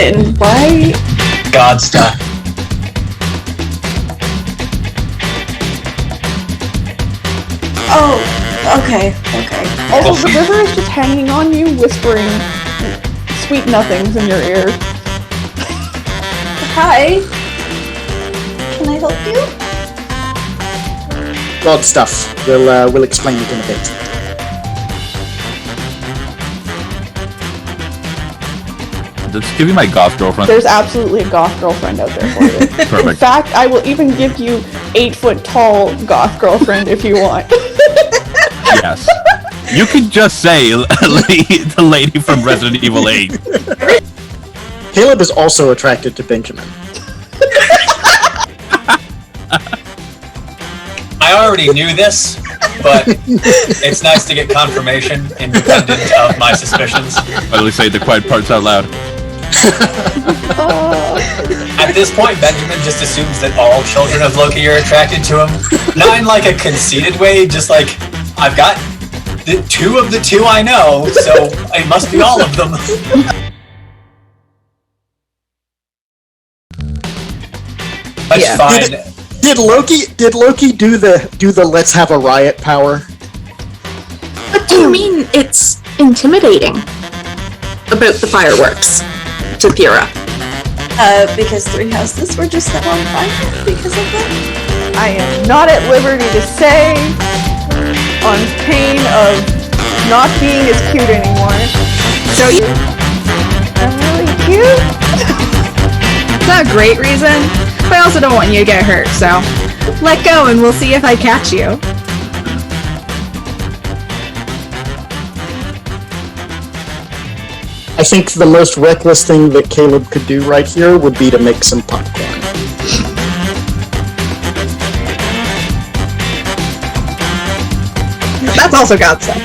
Listen, right? God stuff. Oh, okay. Also, the river is just hanging on you, whispering sweet nothings in your ear. Hi. Can I help you? God stuff. We'll explain it in a bit. Let's give you my goth girlfriend. There's absolutely a goth girlfriend out there for you. In Perfect. fact, I will even give you 8-foot-tall goth girlfriend if you want. Yes. You could just say the lady from Resident Evil 8. Caleb is also attracted to Benjamin. I already knew this, but it's nice to get confirmation independent of my suspicions. At least say the quiet parts out loud. At this point, Benjamin just assumes that all children of Loki are attracted to him. Not in like a conceited way, just like, I've got the two of the two I know, so it must be all of them. That's Yeah. fine. Did Loki do the let's have a riot power? What do you mean it's intimidating about the fireworks to Pyrrha? Because 3 houses were just set on fire because of that. I am not at liberty to say, on pain of not being as cute anymore. So you... I'm really cute. It's not a great reason, but I also don't want you to get hurt, so let go and we'll see if I catch you. I think the most reckless thing that Caleb could do right here would be to make some popcorn. That's also God stuff.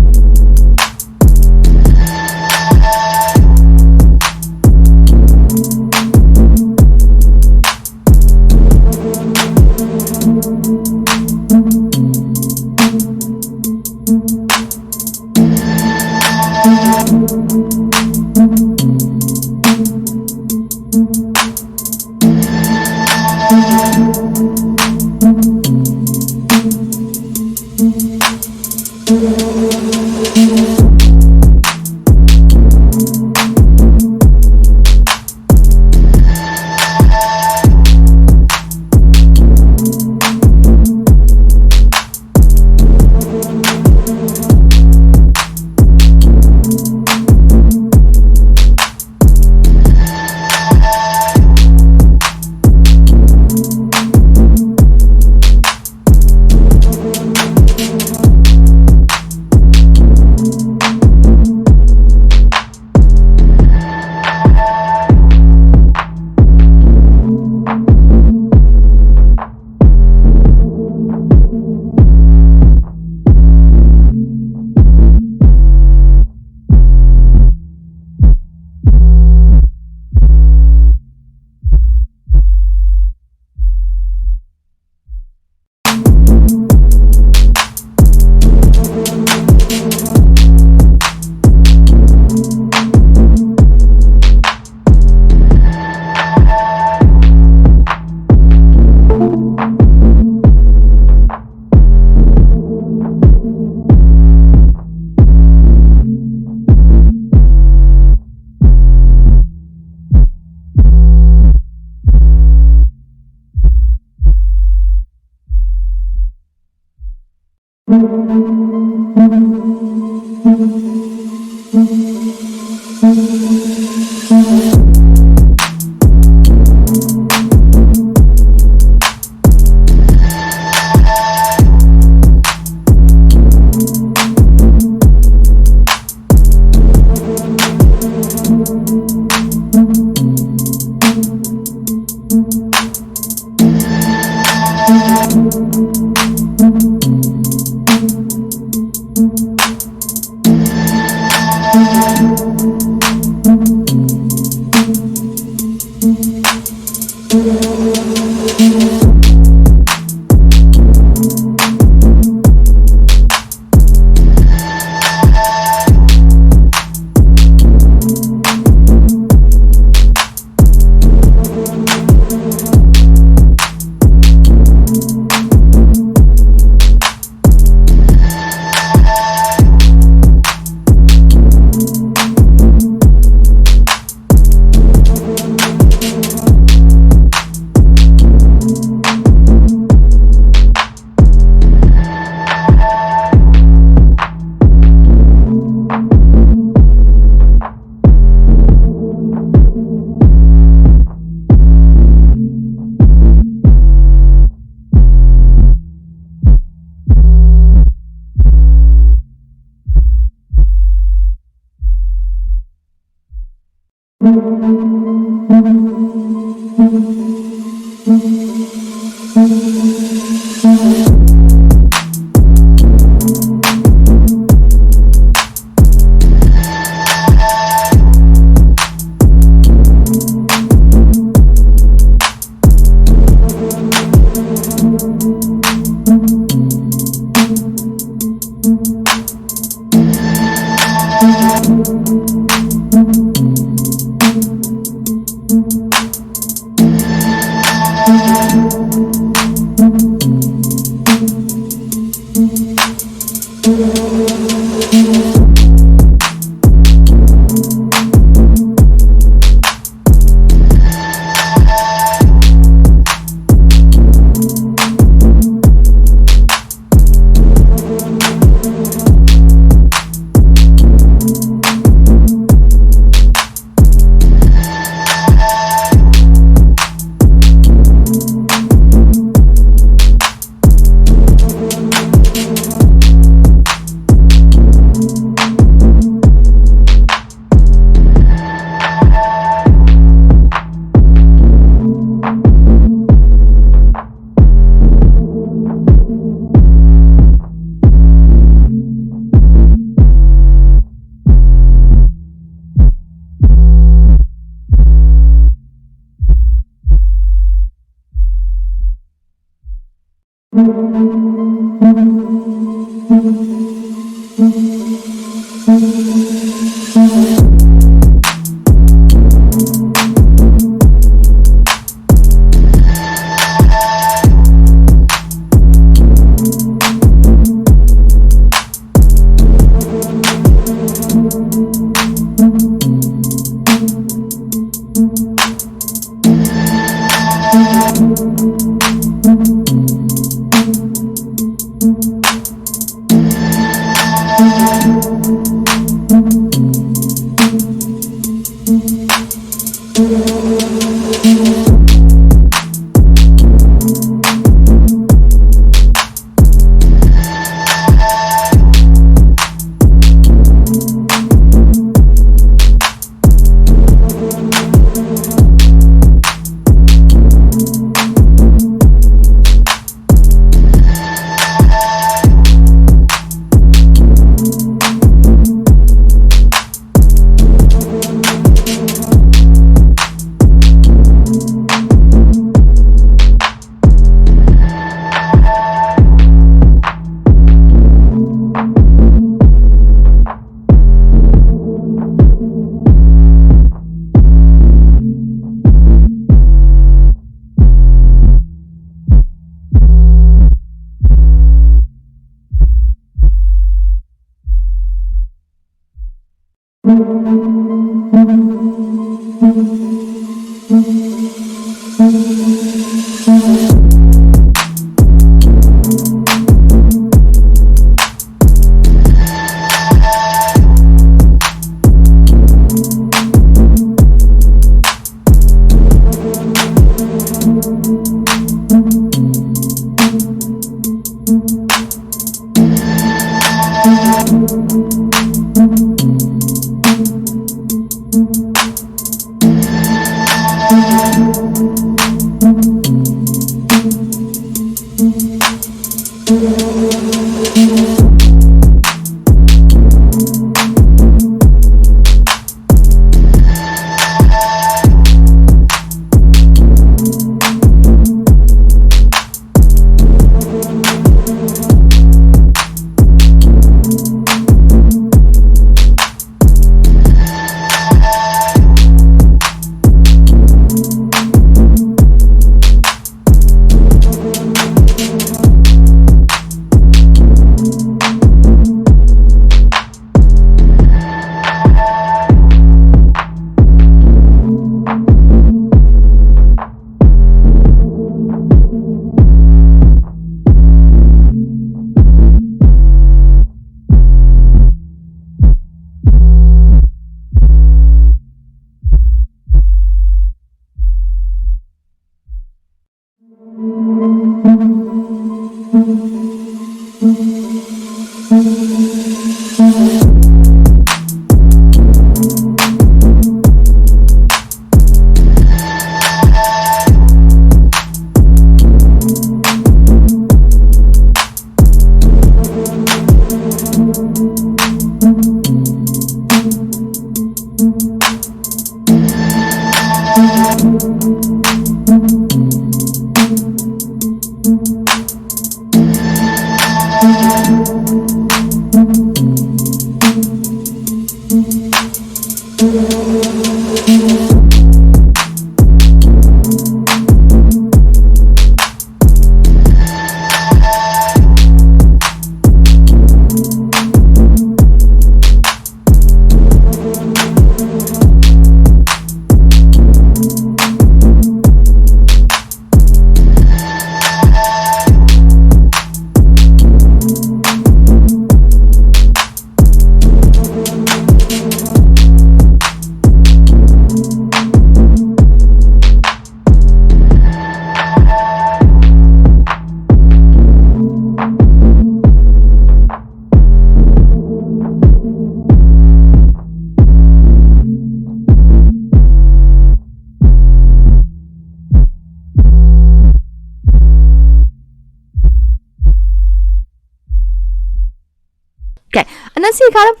Okay. Enunciacata,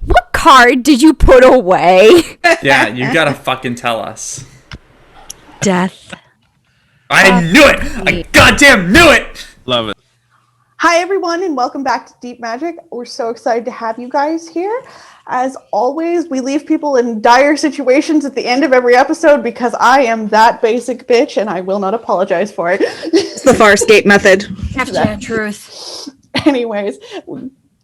what card did you put away? Yeah, you gotta fucking tell us. Death. I knew it! I goddamn knew it! Love it. Hi, everyone, and welcome back to Deep Magic. We're so excited to have you guys here. As always, we leave people in dire situations at the end of every episode because I am that basic bitch and I will not apologize for it. It's the Farscape method. Capture truth. Anyways,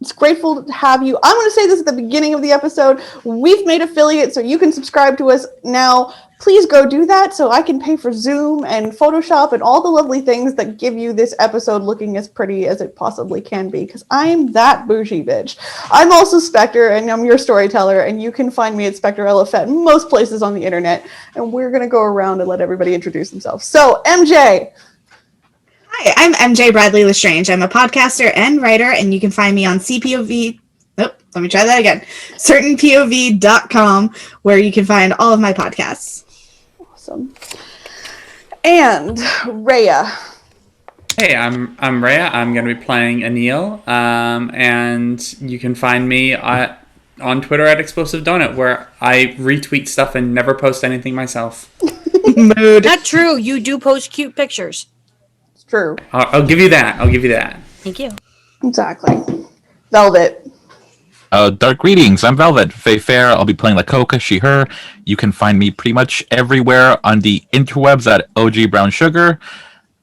it's grateful to have you. I'm going to say this at the beginning of the episode. We've made affiliate, so you can subscribe to us now. Please go do that so I can pay for Zoom and Photoshop and all the lovely things that give you this episode looking as pretty as it possibly can be, because I'm that bougie bitch. I'm also Spectre, and I'm your storyteller, and you can find me at Spectre LFet most places on the internet, and we're going to go around and let everybody introduce themselves. So, MJ! Hi, I'm MJ Bradley Lestrange. I'm a podcaster and writer, and you can find me on CPOV. Nope, let me try that again. CertainPOV.com, where you can find all of my podcasts. Awesome. And Rhea. Hey, I'm Rhea. I'm gonna be playing Anil, and you can find me on Twitter at Explosive Donut, where I retweet stuff and never post anything myself. Mood. Not true. You do post cute pictures. It's true. I'll give you that. Thank you. Exactly. Velvet. Dark greetings. I'm Velvet Faye Fair. I'll be playing Lakoka, she, her. You can find me pretty much everywhere on the interwebs at OG Brown Sugar.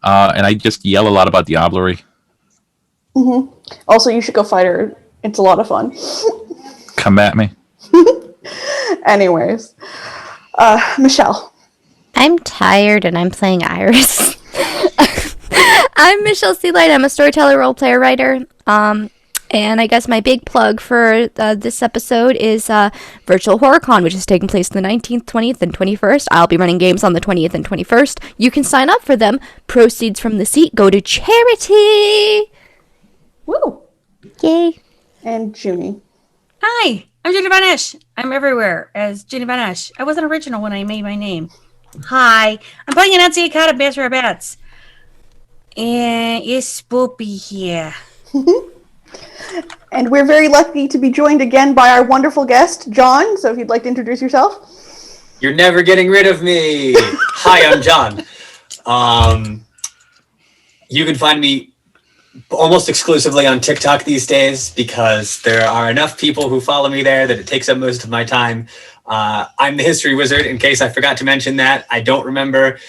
And I just yell a lot about Diablerie. Mm-hmm. Also, you should go fight her. It's a lot of fun. Come at me. Anyways. Michelle. I'm tired and I'm playing Iris. I'm Michelle Sealight. I'm a storyteller, role player, writer. And I guess my big plug for this episode is Virtual HorrorCon, which is taking place on the 19th, 20th, and 21st. I'll be running games on the 20th and 21st. You can sign up for them. Proceeds from the seat go to charity. Woo! Yay. And Junie. Hi, I'm Junie Vanish. I'm everywhere as Junie Vanish. I wasn't original when I made my name. Hi, I'm playing Enunciacata Bats for Bats. And it's spoopy here. And we're very lucky to be joined again by our wonderful guest, John. So if you'd like to introduce yourself. You're never getting rid of me. Hi, I'm John. You can find me almost exclusively on TikTok these days because there are enough people who follow me there that it takes up most of my time. I'm the History Wizard, in case I forgot to mention that. I don't remember.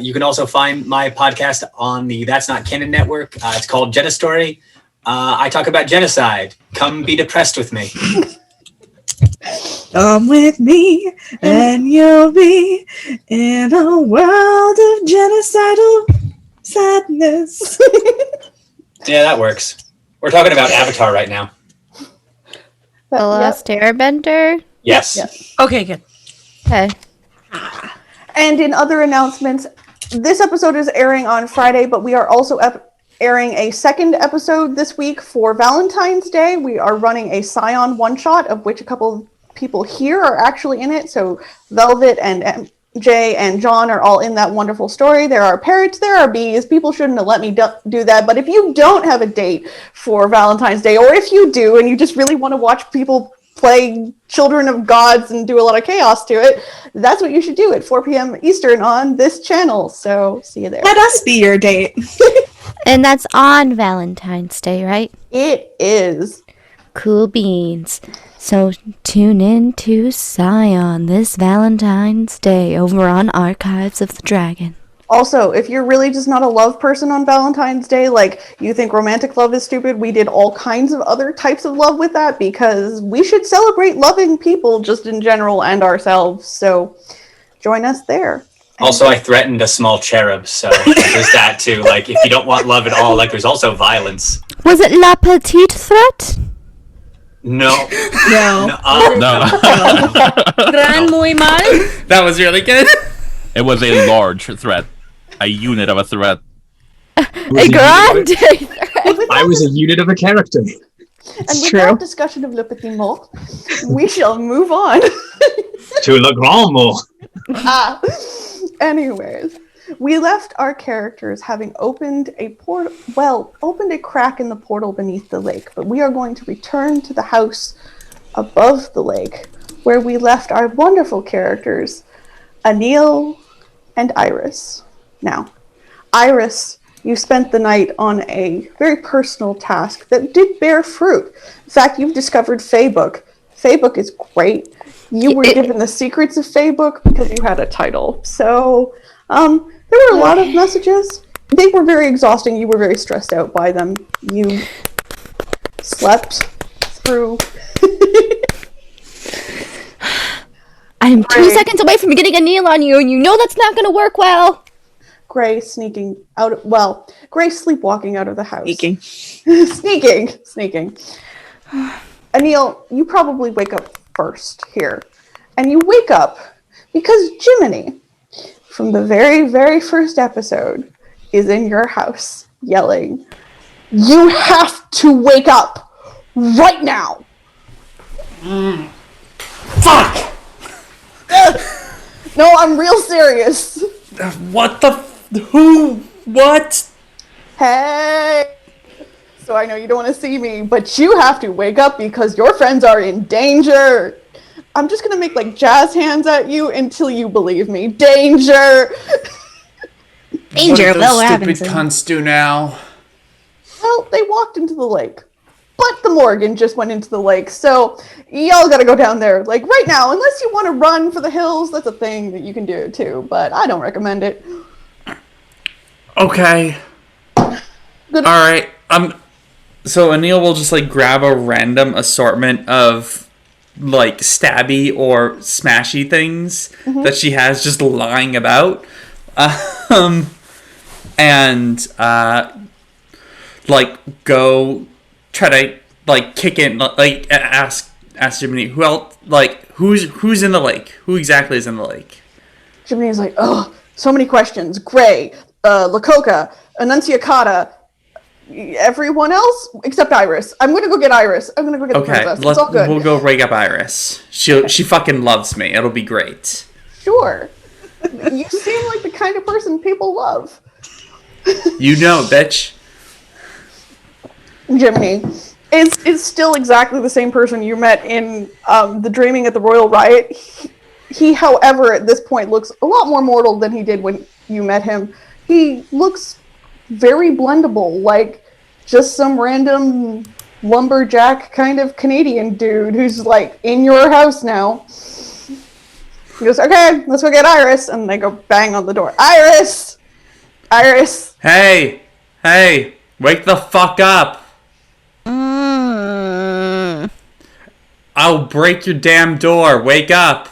You can also find my podcast on the That's Not Canon Network. It's called Jenna Story. I talk about genocide. Come be depressed with me. Come with me and you'll be in a world of genocidal sadness. Yeah, that works. We're talking about Avatar right now. The Last Airbender? Yes. Okay, good. Okay. And in other announcements, this episode is airing on Friday, but we are also airing a second episode this week for Valentine's Day. We are running a Scion one-shot, of which a couple of people here are actually in it. So Velvet and MJ and John are all in that wonderful story. There are parrots, there are bees. People shouldn't have let me do that. But if you don't have a date for Valentine's Day, or if you do and you just really want to watch people play Children of Gods and do a lot of chaos to it, that's what you should do at 4 p.m. Eastern on this channel. So see you there. Let us be your date. And that's on Valentine's Day, right? It is. Cool beans. So tune in to Scion this Valentine's Day over on Archives of the Dragon. Also, if you're really just not a love person on Valentine's Day, like you think romantic love is stupid, we did all kinds of other types of love with that because we should celebrate loving people just in general and ourselves. So join us there. Also, I threatened a small cherub, so there's that too. Like, if you don't want love at all, like, there's also violence. Was it La Petite Threat? No. No. Gran muy mal. That was really good. It was a large threat. A unit of a threat. A grande threat. I was a unit of a character. And with that discussion of Le Petit Mort, we shall move on. To Le Grand Mot. Anyways, We left our characters having opened a crack in the portal beneath the lake, but we are going to return to the house above the lake, where we left our wonderful characters, Anil and Iris. Now, Iris, you spent the night on a very personal task that did bear fruit. In fact, you've discovered Feybook. Feybook is great. You were given the secrets of Feybook because you had a title. So, there were a lot of messages. They were very exhausting. You were very stressed out by them. You slept through. I'm 2 seconds away from getting a kneel on you, and you know that's not going to work well. Gray sleepwalking out of the house. Sneaking. Sneaking. Anil, you probably wake up first here. And you wake up because Jiminy, from the very, very first episode, is in your house yelling, "You have to wake up right now!" Fuck! No, I'm real serious. What the? Who? What? Hey! So I know you don't want to see me, but you have to wake up because your friends are in danger. I'm just gonna make like jazz hands at you until you believe me. Danger! Danger, What did Will those stupid Robinson. cunts do now? Well, they walked into the lake. But the Morgan just went into the lake, so y'all gotta go down there, like, right now. Unless you want to run for the hills, that's a thing that you can do, too. But I don't recommend it. Okay. Good. Alright. So Anil will just, like, grab a random assortment of, like, stabby or smashy things that she has just lying about. Like, go try to, like, kick in, like, ask Jiminy, who else, like, who's in the lake? Who exactly is in the lake? Jiminy's like, oh, so many questions. Gray, Lacoca, Annunciata, everyone else except Iris. I'm gonna go get Iris. I'm gonna go get the Okay, princess. It's all good. we'll go wake up Iris. She fucking loves me. It'll be great. Sure. You seem like the kind of person people love. You know, bitch. Jiminy is still exactly the same person you met in the Dreaming at the Royal Riot. He, however, at this point looks a lot more mortal than he did when you met him. He looks very blendable, like just some random lumberjack kind of Canadian dude who's like in your house now. He goes, okay, let's go get Iris, and they go bang on the door. Iris! Hey, wake the fuck up. I'll break your damn door. Wake up.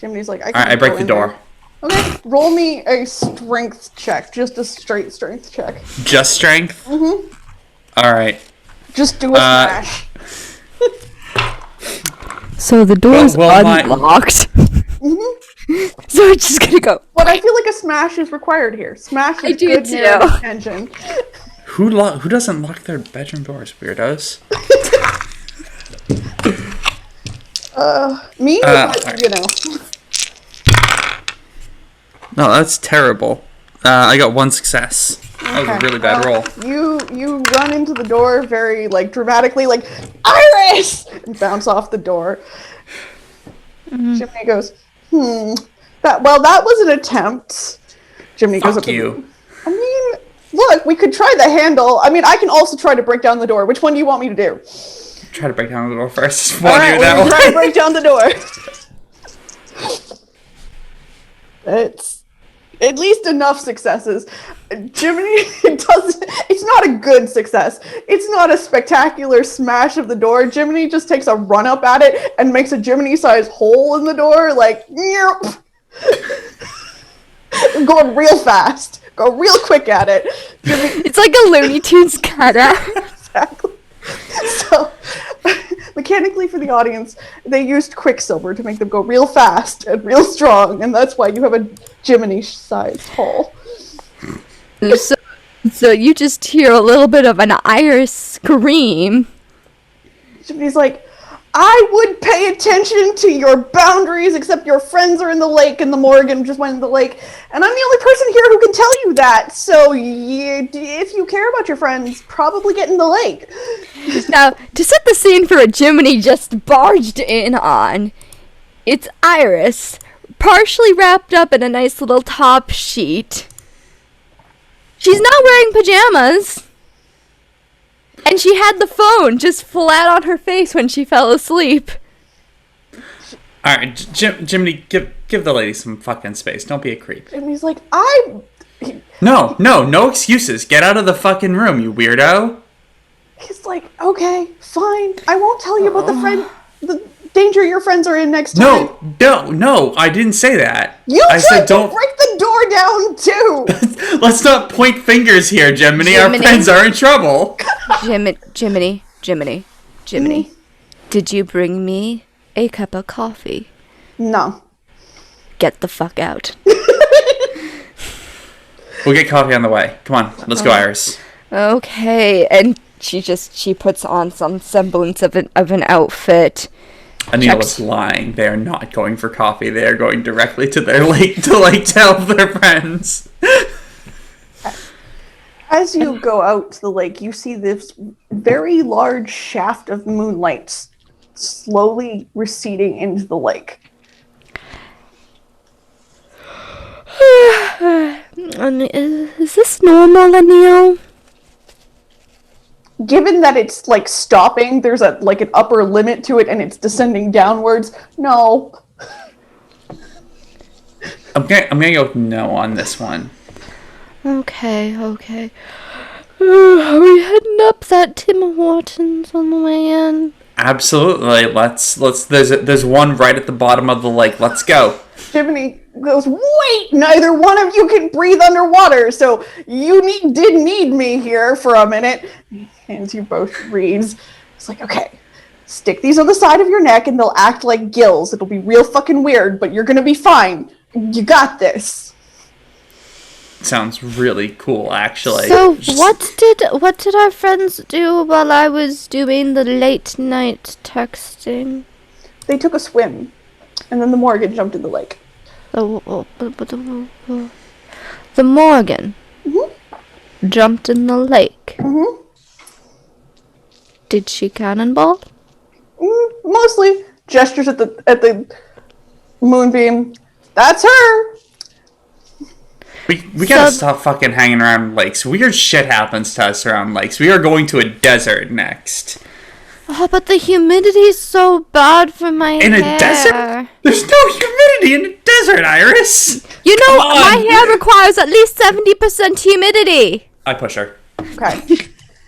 Jiminy's like, Alright, I break the door. There. Okay, roll me a strength check, just a straight strength check. Just strength? Mm-hmm. Alright. Just do a smash. So the door's Well, my- unlocked. So it's just gonna go. But I feel like a smash is required here. Smash is I do good too. narrative tension. Who doesn't lock their bedroom doors, weirdos? Me? Alright. You know. No, that's terrible. I got one success. That was a really bad roll. You run into the door very like dramatically, like Iris, and bounce off the door. Jiminy goes, that was an attempt. Jiminy goes Fuck up to you. I mean, look, we could try the handle. I mean, I can also try to break down the door. Which one do you want me to do? Try to break down the door first. All right, we're gonna try to break down the door. It's at least enough successes. Jiminy it's not a good success. It's not a spectacular smash of the door. Jiminy just takes a run up at it and makes a Jiminy-sized hole in the door, like, going real fast. Go real quick at it. It's like a Looney Tunes cutout. Exactly. So, mechanically for the audience, they used Quicksilver to make them go real fast and real strong, and that's why you have a Jiminy-sized hole. So you just hear a little bit of an Iris scream. Jiminy's like, I would pay attention to your boundaries, except your friends are in the lake and the Morgan just went in the lake. And I'm the only person here who can tell you that. So if you care about your friends, probably get in the lake. Now, to set the scene for what Jiminy just barged in on, it's Iris, partially wrapped up in a nice little top sheet. She's not wearing pajamas. And she had the phone just flat on her face when she fell asleep. Alright, Jiminy, give the lady some fucking space. Don't be a creep. And he's like, No excuses. Get out of the fucking room, you weirdo. He's like, okay, fine. I won't tell you about the danger your friends are in next time. No, I didn't say that. You I tried said to don't. break the door down too. Let's not point fingers here, Jiminy. Our friends are in trouble. Jiminy. Did you bring me a cup of coffee? No. Get the fuck out. We'll get coffee on the way. Come on, let's go, Iris. Okay, and she puts on some semblance of an outfit. Anil is lying. They are not going for coffee. They are going directly to their lake to tell their friends. As you go out to the lake, you see this very large shaft of moonlight slowly receding into the lake. Is this normal, Anil? Given that it's stopping, there's an upper limit to it and it's descending downwards. No. I'm gonna go with no on this one. Okay. Are we heading up that Tim Hortons on the way in? Absolutely. Let's. There's one right at the bottom of the lake. Let's go. Jiminy goes, wait! Neither one of you can breathe underwater, so you did need me here for a minute. He hands you both reeds. It's like, okay, stick these on the side of your neck and they'll act like gills. It'll be real fucking weird, but you're gonna be fine. You got this. Sounds really cool, actually. So what did our friends do while I was doing the late night texting? They took a swim, and then the Morgan jumped in the lake. The Morgan jumped in the lake. Mm-hmm. Did she cannonball? Mostly gestures at the moonbeam. That's her. We gotta stop fucking hanging around lakes. Weird shit happens to us around lakes. We are going to a desert next. Oh, but the humidity's so bad for my hair. In a desert? There's no humidity in a desert, Iris! You know, my hair requires at least 70% humidity. I push her. Okay.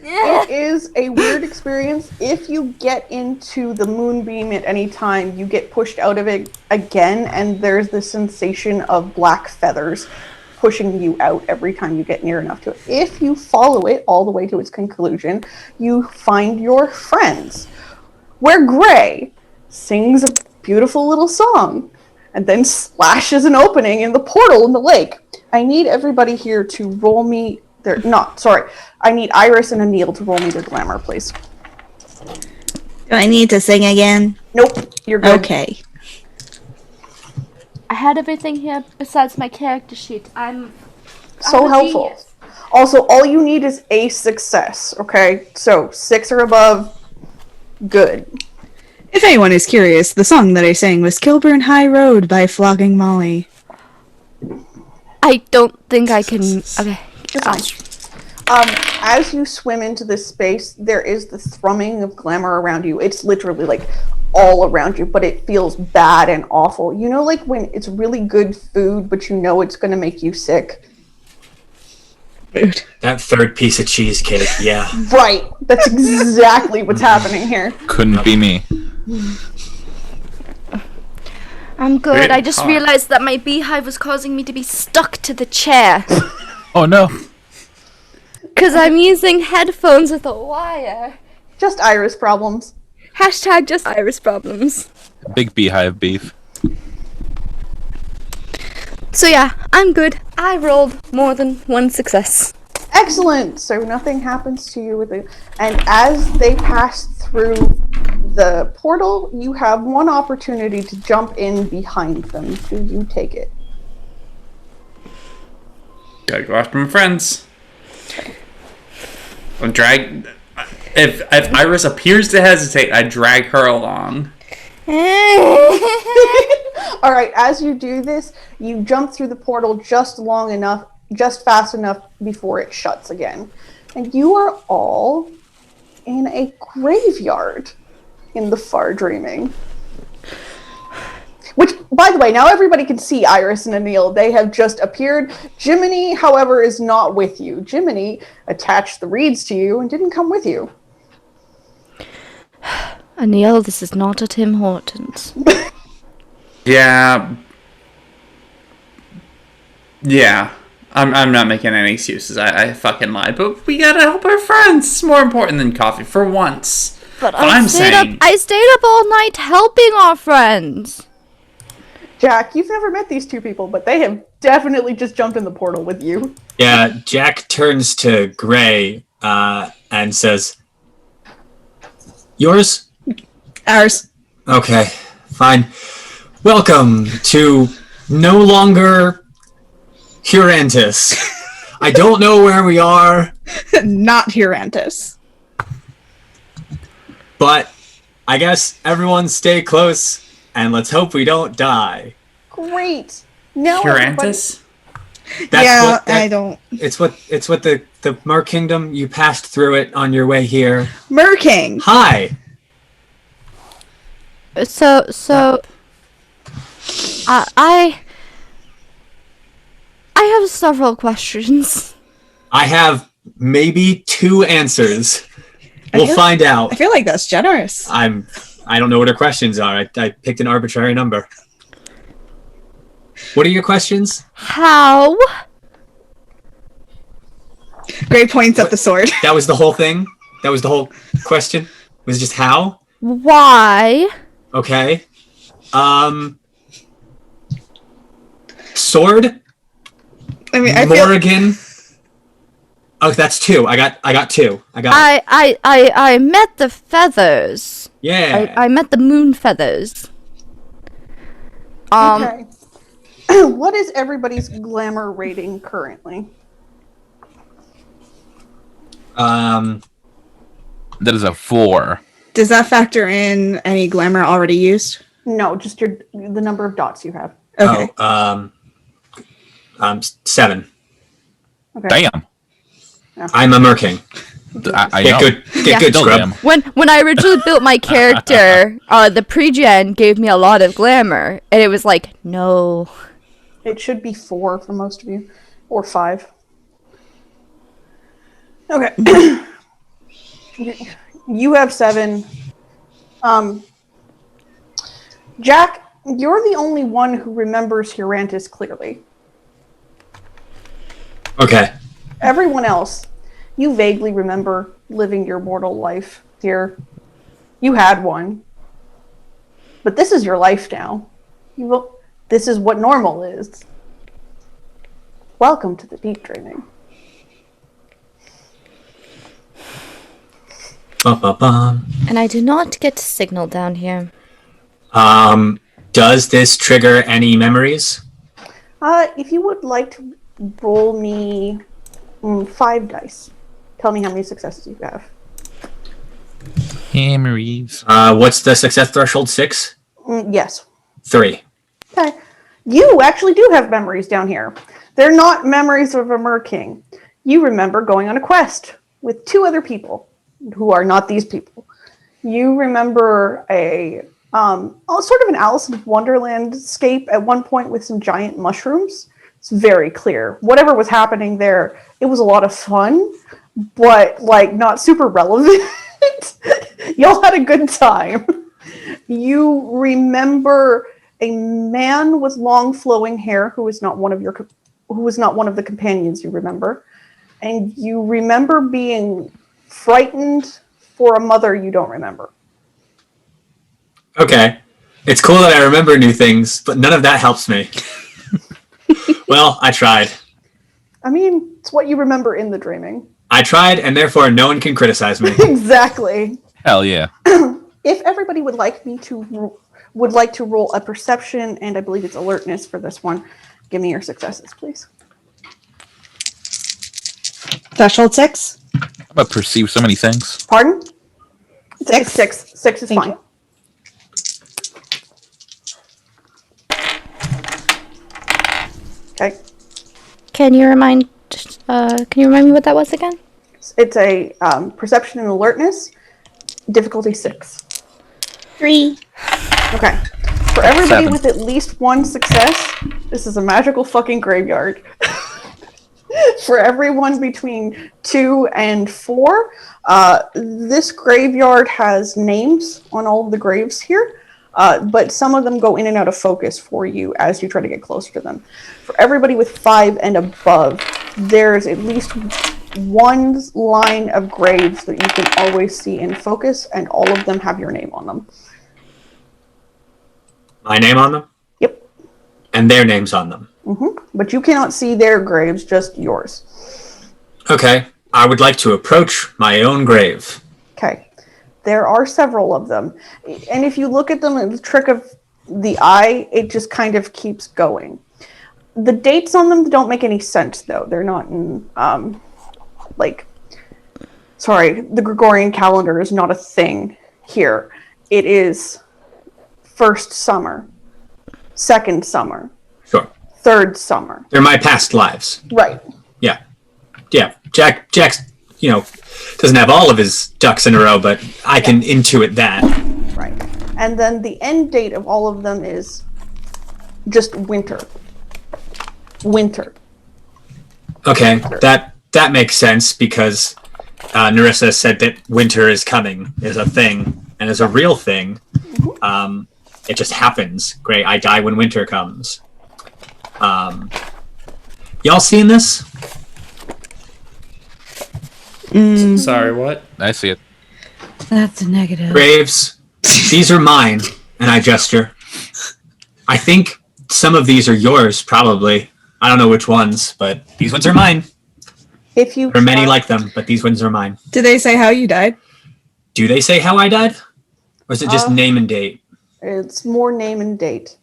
It is a weird experience. If you get into the moonbeam at any time, you get pushed out of it again, and there's the sensation of black feathers pushing you out every time you get near enough to it. If you follow it all the way to its conclusion, you find your friends, where Gray sings a beautiful little song and then slashes an opening in the portal in the lake. I need everybody here to roll me I need Iris and Anil to roll me their glamour, please. Do I need to sing again? Nope, you're good. Okay. I had everything here besides my character sheet. I'm So helpful. Genius. Also, all you need is a success, okay? So, 6 or above, good. If anyone is curious, the song that I sang was Kilburn High Road by Flogging Molly. I don't think I can... Okay. As you swim into this space, there is the thrumming of glamour around you. It's literally all around you, but it feels bad and awful. You know, when it's really good food, but you know it's going to make you sick? Food. That third piece of cheesecake, yeah. Right. That's exactly what's happening here. Couldn't be me. I'm good. I just realized that my beehive was causing me to be stuck to the chair. Oh no. Because I'm using headphones with a wire. Just Iris problems. Hashtag just Iris problems. Big beehive beef. So yeah, I'm good. I rolled more than one success. Excellent. So nothing happens to you with it. And as they pass through the portal. You have one opportunity to jump in behind them. Do you take it? Gotta go after my friends. I'll drag. If Iris appears to hesitate, I drag her along. All right, as you do this, you jump through the portal just fast enough before it shuts again. And you are all in a graveyard in the Far Dreaming. Which, by the way, now everybody can see Iris and Anil. They have just appeared. Jiminy, however, is not with you. Jiminy attached the reeds to you and didn't come with you. Anil, this is not a Tim Hortons. Yeah. I'm not making any excuses. I fucking lied. But we gotta help our friends. It's more important than coffee for once. But I stayed up all night helping our friends. Jack, you've never met these two people, but they have definitely just jumped in the portal with you. Yeah, Jack turns to Gray and says, "Yours? Ours." Okay, fine. Welcome to no longer Hurantis. I don't know where we are. Not Hurantis. But I guess everyone stay close and let's hope we don't die. Great. No. Hurantis? I don't. It's what the Mer Kingdom, you passed through it on your way here. Merking. Hi. I have several questions. I have maybe 2 answers. We'll find out. I feel like that's generous. I don't know what her questions are. I picked an arbitrary number. What are your questions? How? Gray points at the sword. That was the whole thing? That was the whole question? Was just how? Why? Okay. Sword? I mean, Morrigan? Oh, that's 2. I got 2. I met the feathers. Yeah. I met the moon feathers. Okay. What is everybody's glamour rating currently? That is a 4. Does that factor in any glamour already used? No, just the number of dots you have. Okay. 7. Okay. Damn. I'm a Merking. I Get know. good, scrub. When I originally built my character, the pre-gen gave me a lot of glamour, and it was like, no. It should be 4 for most of you, or 5. Okay. You have 7. Jack, you're the only one who remembers Hurantis clearly. Okay. Everyone else, you vaguely remember living your mortal life here. You had one. But this is your life now. This is what normal is. Welcome to the deep dreaming. And I do not get signal down here. Does this trigger any memories? If you would like to roll me 5 dice. Tell me how many successes you have. Memories. What's the success threshold? 6? Yes. 3. Okay. You actually do have memories down here. They're not memories of a Merking. You remember going on a quest with 2 other people who are not these people. You remember a sort of an Alice in Wonderland scape at one point with some giant mushrooms. It's very clear. Whatever was happening there, it was a lot of fun, but like not super relevant. Y'all had a good time. You remember a man with long flowing hair who was not one of the companions you remember. And you remember being frightened for a mother you don't remember. Okay. It's cool that I remember new things, but none of that helps me. Well, I tried. I mean, it's what you remember in the dreaming. I tried, and therefore no one can criticize me. Exactly. Hell yeah. If everybody would like to roll a perception, and I believe it's alertness for this one, give me your successes, please. Threshold 6. How about perceive so many things? Pardon? 6. Six is Thank fine. you. Okay. Can you remind me what that was again? It's a perception and alertness, difficulty 6. 3. Okay. For everybody 7. with at least one success, this is a magical fucking graveyard. For everyone between 2 and 4, this graveyard has names on all of the graves here, but some of them go in and out of focus for you as you try to get closer to them. For everybody with 5 and above, there's at least one line of graves that you can always see in focus, and all of them have your name on them. My name on them? Yep. And their names on them. But you cannot see their graves, just yours. Okay. I would like to approach my own grave. Okay. There are several of them. And if you look at them, the trick of the eye, it just kind of keeps going. The dates on them don't make any sense, though. They're not in, the Gregorian calendar is not a thing here. It is first summer, second summer, Sure. third summer. They're my past lives. Right. Yeah. Jack's, doesn't have all of his ducks in a row, but I can intuit that. Right. And then the end date of all of them is just winter. Winter. Okay, that makes sense because Narissa said that winter is coming, is a thing, and is a real thing. It just happens. Great, I die when winter comes. Y'all seeing this? Sorry, what? I see it. That's a negative. Graves, these are mine, and I gesture. I think some of these are yours, probably. I don't know which ones, but these ones are mine. If you There are many like them, but these ones are mine. Did they say how you died? Do they say how I died? Or is it just name and date? It's more name and date.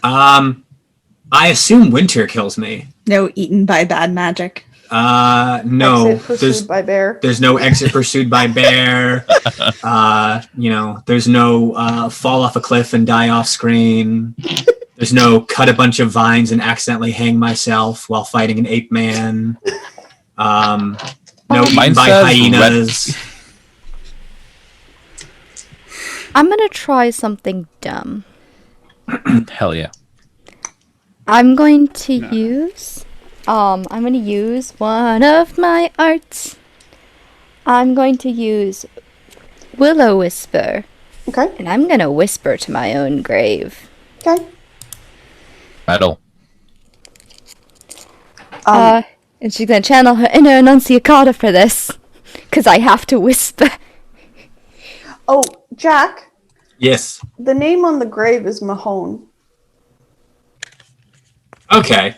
I assume winter kills me. No, eaten by bad magic. No. Exit pursued by bear. There's no exit pursued by bear. There's no fall off a cliff and die off screen. There's no cut a bunch of vines and accidentally hang myself while fighting an ape man. No eaten by hyenas. I'm gonna try something dumb. Hell yeah. I'm going to use one of my arts. I'm going to use Willow Whisper. Okay. And I'm gonna whisper to my own grave. Okay. Metal. And she's gonna channel her inner enunciacata for this. Cause I have to whisper. Oh, Jack, Yes. the name on the grave is Mahone. Okay.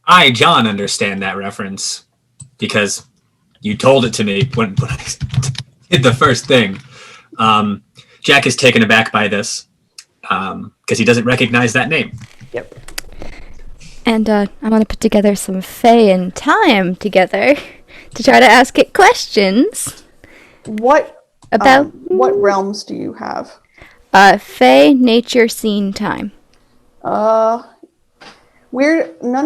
I, John, understand that reference because you told it to me when I did the first thing. Jack is taken aback by this because he doesn't recognize that name. Yep. And I'm gonna put together some Fae and time together to try to ask it questions. What about what realms do you have? Fae, nature, scene, time. None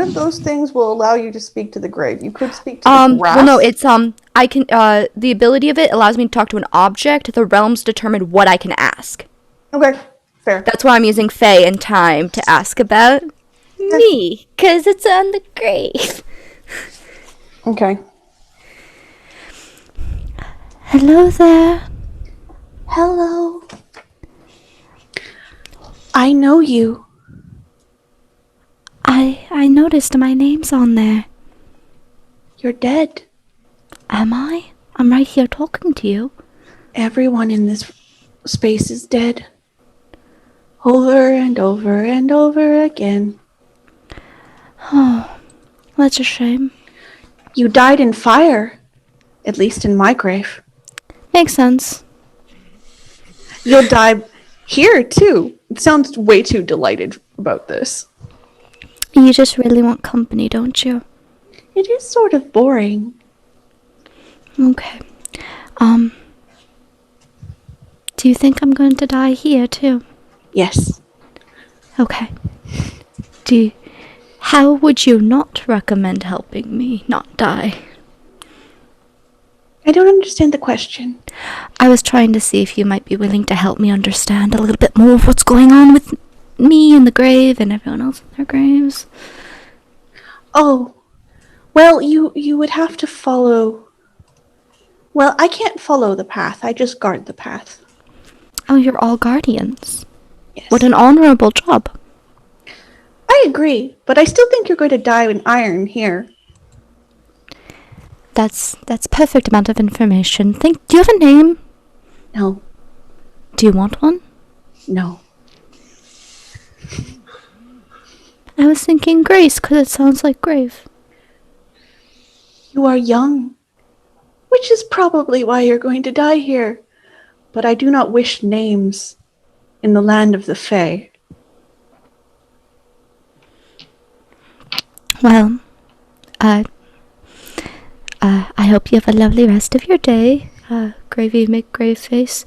of those things will allow you to speak to the grave. You could speak to the grass. Well, no, it's I can the ability of it allows me to talk to an object. The realms determine what I can ask. Okay, fair. That's why I'm using Fae and time to ask about me, cause it's on the grave. Okay. Hello there. Hello. I know you. I noticed my name's on there. You're dead. Am I? I'm right here talking to you. Everyone in this space is dead. Over and over and over again. Oh, that's a shame. You died in fire. At least in my grave. Makes sense. You'll die here, too. It sounds way too delighted about this. You just really want company, don't you? It is sort of boring. Okay. Do you think I'm going to die here, too? Yes. Okay. How would you not recommend helping me not die? I don't understand the question. I was trying to see if you might be willing to help me understand a little bit more of what's going on with me in the grave and everyone else in their graves. Oh. Well, you would have to follow... Well, I can't follow the path. I just guard the path. Oh, you're all guardians. Yes. What an honorable job. I agree, but I still think you're going to die in iron here. That's perfect amount of information. Do you have a name? No. Do you want one? No. I was thinking Grace, because it sounds like grave. You are young, which is probably why you're going to die here. But I do not wish names in the land of the Fae. Well, I hope you have a lovely rest of your day, Gravy McGraveface.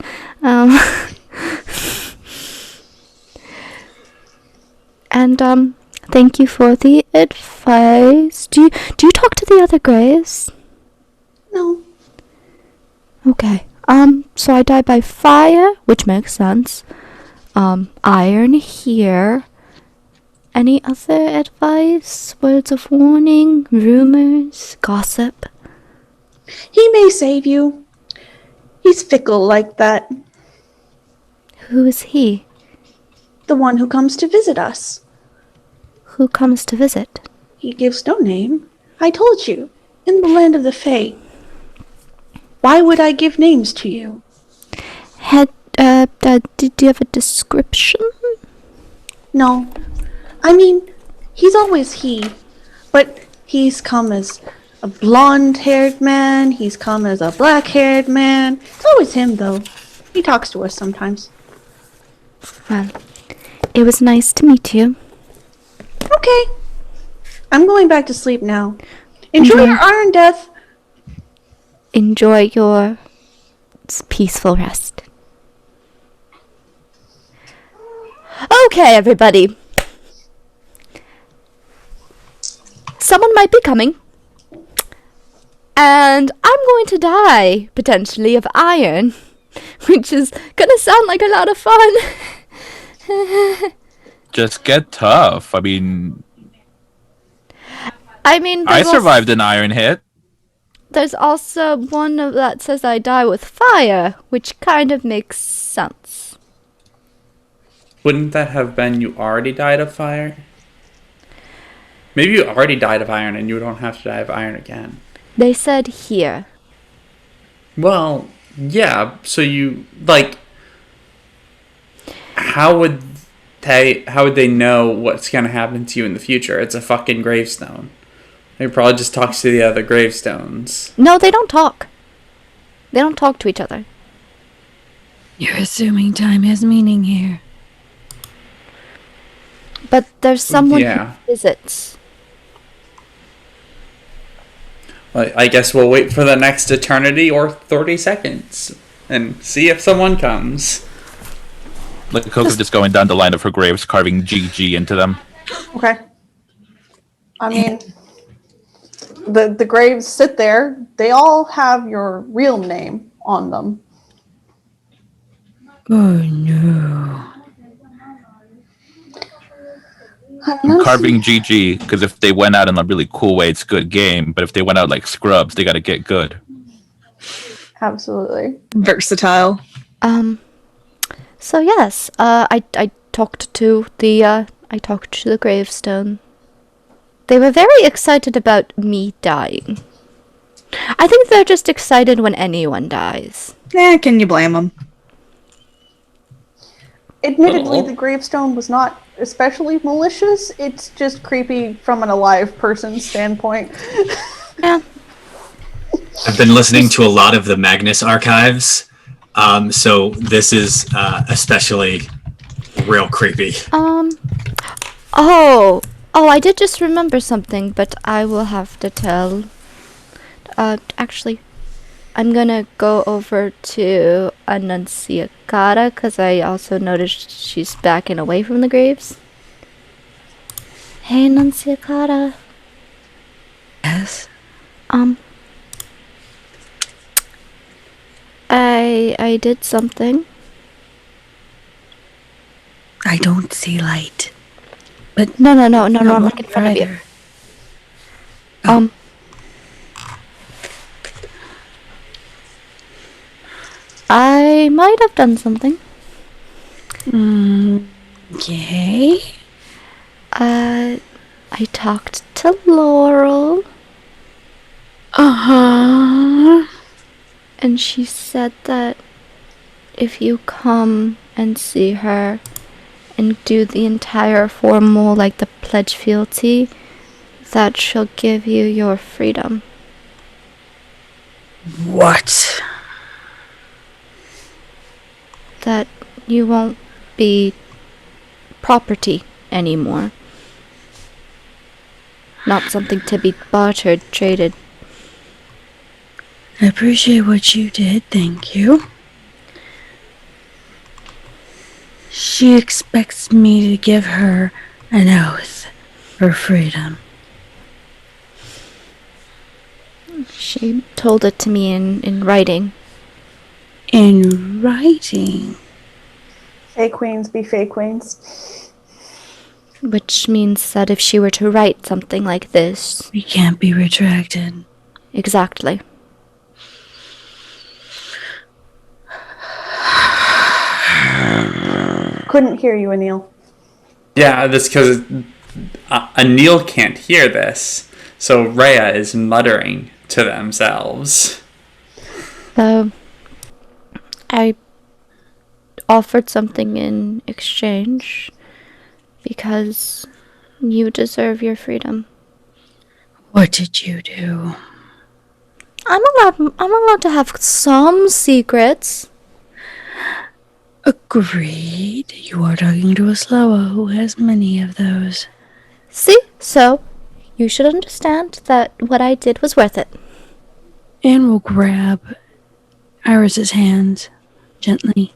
And thank you for the advice. Do you talk to the other Graves? No. Okay. So I die by fire, which makes sense. Iron here. Any other advice? Words of warning? Rumors? Gossip? He may save you. He's fickle like that. Who is he? The one who comes to visit us. Who comes to visit? He gives no name. I told you, in the land of the Fae. Why would I give names to you? Did you have a description? No. I mean, he's always he. But he's come as a blonde-haired man. He's come as a black-haired man. It's always him, though. He talks to us sometimes. Well, it was nice to meet you. Okay. I'm going back to sleep now. Enjoy your iron death. Enjoy your peaceful rest. Okay, everybody. Someone might be coming. And I'm going to die, potentially, of iron. Which is gonna sound like a lot of fun. Just get tough. I mean, I there's survived an iron hit. There's also one that says I die with fire, which kind of makes sense. Wouldn't that have been you already died of fire? Maybe you already died of iron and you don't have to die of iron again. They said here. Well, yeah, so you, like, how would they know what's going to happen to you in the future? It's a fucking gravestone. They probably just talks to the other gravestones. No, they don't talk. They don't talk to each other. You're assuming time has meaning here. But there's someone Yeah. who visits. Well, I guess we'll wait for the next eternity or 30 seconds and see if someone comes. Look at Coco just going down the line of her graves, carving GG into them. Okay. I mean, the graves sit there. They all have your real name on them. Oh no. I'm carving GG because if they went out in a really cool way, it's a good game. But if they went out like scrubs, they got to get good. Absolutely. Versatile. So yes, I talked to the gravestone. They were very excited about me dying. I think they're just excited when anyone dies. Can you blame them? Admittedly, the gravestone was not especially malicious. It's just creepy from an alive person's standpoint. Yeah. I've been listening to a lot of the Magnus archives, so this is especially real creepy. Oh, I did just remember something, but I will have to tell. Actually, I'm gonna go over to Annunciata, because I also noticed she's backing away from the graves. Hey, Annunciata. Yes. I did something. I don't see light. But no, I'm like in front of you. I might have done something. Okay. I talked to Laurel. And she said that if you come and see her and do the entire formal, like the pledge fealty, that she'll give you your freedom. What? That you won't be property anymore. Not something to be bartered, traded. I appreciate what you did, thank you. She expects me to give her an oath for freedom. She told it to me in writing. In writing? Fey queens be fey queens. Which means that if she were to write something like this... It can't be retracted. Exactly. Couldn't hear you, Anil. Yeah, that's because Anil can't hear this, so Rhea is muttering to themselves. So, I offered something in exchange because you deserve your freedom. What did you do? I'm allowed to have some secrets. Agreed. You are talking to a Sloa who has many of those. See? So, you should understand that what I did was worth it. And we'll grab Iris's hand gently.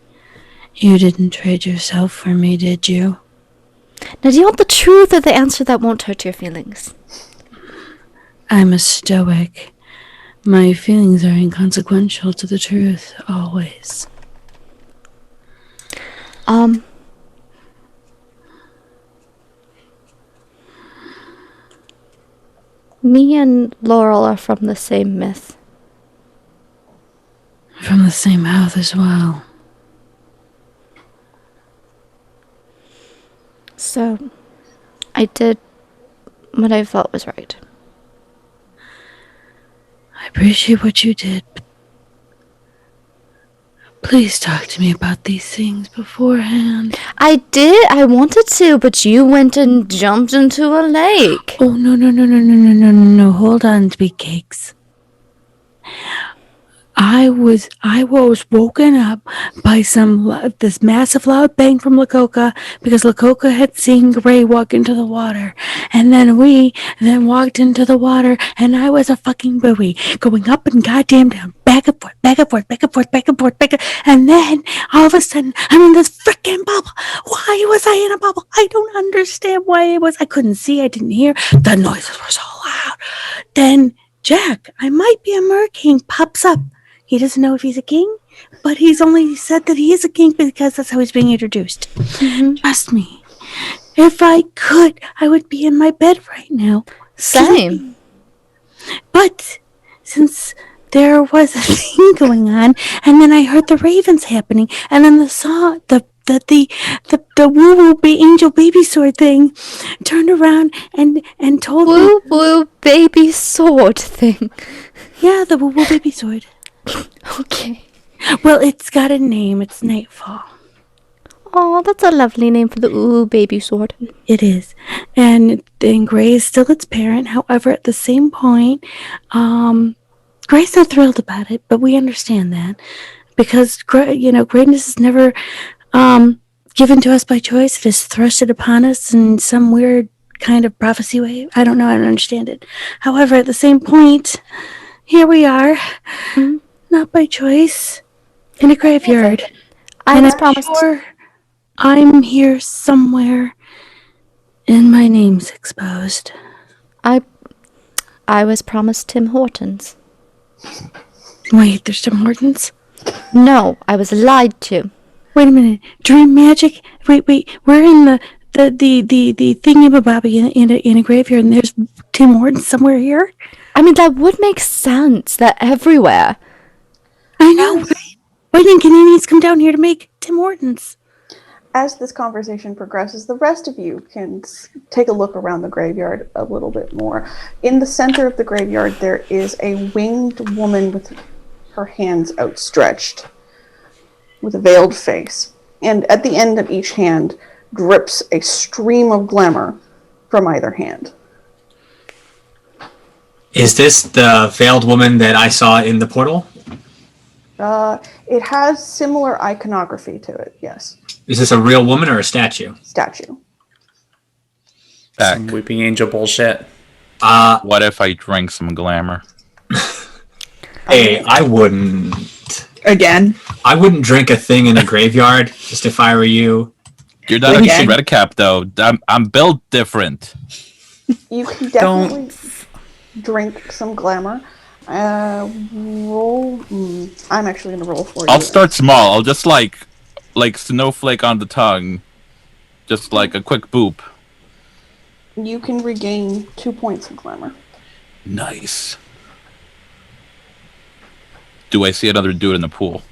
You didn't trade yourself for me, did you? Now, do you want the truth or the answer that won't hurt your feelings? I'm a stoic. My feelings are inconsequential to the truth, always. Me and Laurel are from the same myth. From the same mouth as well. So, I did what I felt was right. I appreciate what you did, but please talk to me about these things beforehand. I did. I wanted to, but you went and jumped into a lake. Oh, no. Hold on, Sweet Cakes. I was woken up by this massive loud bang from Lakota because Lakota had seen Gray walk into the water, and then we walked into the water, and I was a fucking buoy going up and goddamn down, back and forth, and then all of a sudden I'm in this freaking bubble. Why was I in a bubble? I don't understand why it was. I couldn't see. I didn't hear. The noises were so loud. Then Jack, I might be a merking, pops up. He doesn't know if he's a king, but he's only said that he is a king because that's how he's being introduced. Mm-hmm. Trust me. If I could, I would be in my bed right now. Same. But since there was a thing going on, and then I heard the ravens happening, and then the woo-woo angel baby sword thing turned around and told me... Woo-woo baby sword thing. Yeah, the woo-woo baby sword. Okay. Well, it's got a name. It's Nightfall. Oh, that's a lovely name for the ooh baby sword. It is. And Gray is still its parent. However, at the same point, Gray's not thrilled about it, but we understand that because greatness is never given to us by choice. It is thrusted upon us in some weird kind of prophecy way. I don't know. I don't understand it. However, at the same point, here we are, not by choice, in a graveyard. I was promised. Sure I'm here somewhere, and my name's exposed. I was promised Tim Hortons. Wait, there's Tim Hortons? No, I was lied to. Wait a minute. Dream magic? Wait. We're in the thingy-babobby in a graveyard, and there's Tim Hortons somewhere here? I mean, that would make sense. They're everywhere. I know, right? Why didn't Canadians come down here to make Tim Hortons? As this conversation progresses, the rest of you can take a look around the graveyard a little bit more. In the center of the graveyard, there is a winged woman with her hands outstretched, with a veiled face. And at the end of each hand drips a stream of glamour from either hand. Is this the veiled woman that I saw in the portal? It has similar iconography to it, yes. Is this a real woman or a statue? Statue. Some weeping angel bullshit. What if I drank some glamour? Hey, I wouldn't. Again? I wouldn't drink a thing in a graveyard, just if I were you. You're not a red cap, though. I'm built different. You can definitely drink some glamour. Roll. I'm actually going to roll for you. I'll start small. I'll just like snowflake on the tongue. Just like a quick boop. You can regain 2 points of glamour. Nice. Do I see another dude in the pool?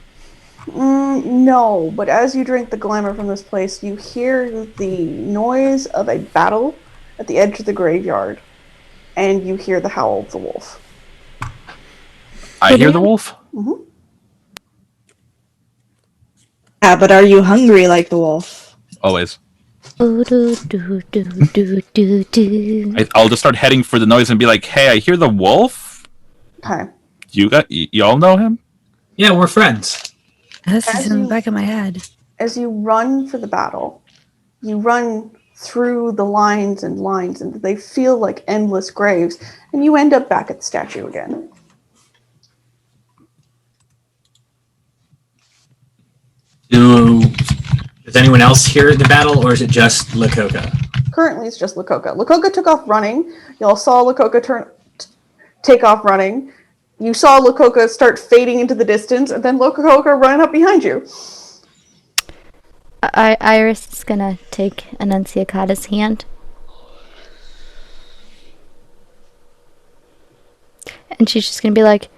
No, but as you drink the glamour from this place, you hear the noise of a battle at the edge of the graveyard, and you hear the howl of the wolf. I hear the wolf? Mm-hmm. Yeah, but are you hungry like the wolf? Always. Ooh, do, do, do, do, do, do. I'll just start heading for the noise and be like, hey, I hear the wolf? Okay. Y'all know him? Yeah, we're friends. That's in the back of my head. As you run for the battle, you run through the lines, and they feel like endless graves, and you end up back at the statue again. Does anyone else hear the battle, or is it just Lakota? Currently, it's just Lakota. Lakota took off running. Y'all saw Lakota take off running. You saw Lakota start fading into the distance, and then Lakota ran up behind you. Iris is gonna take Annunciata's hand. And she's just gonna be like,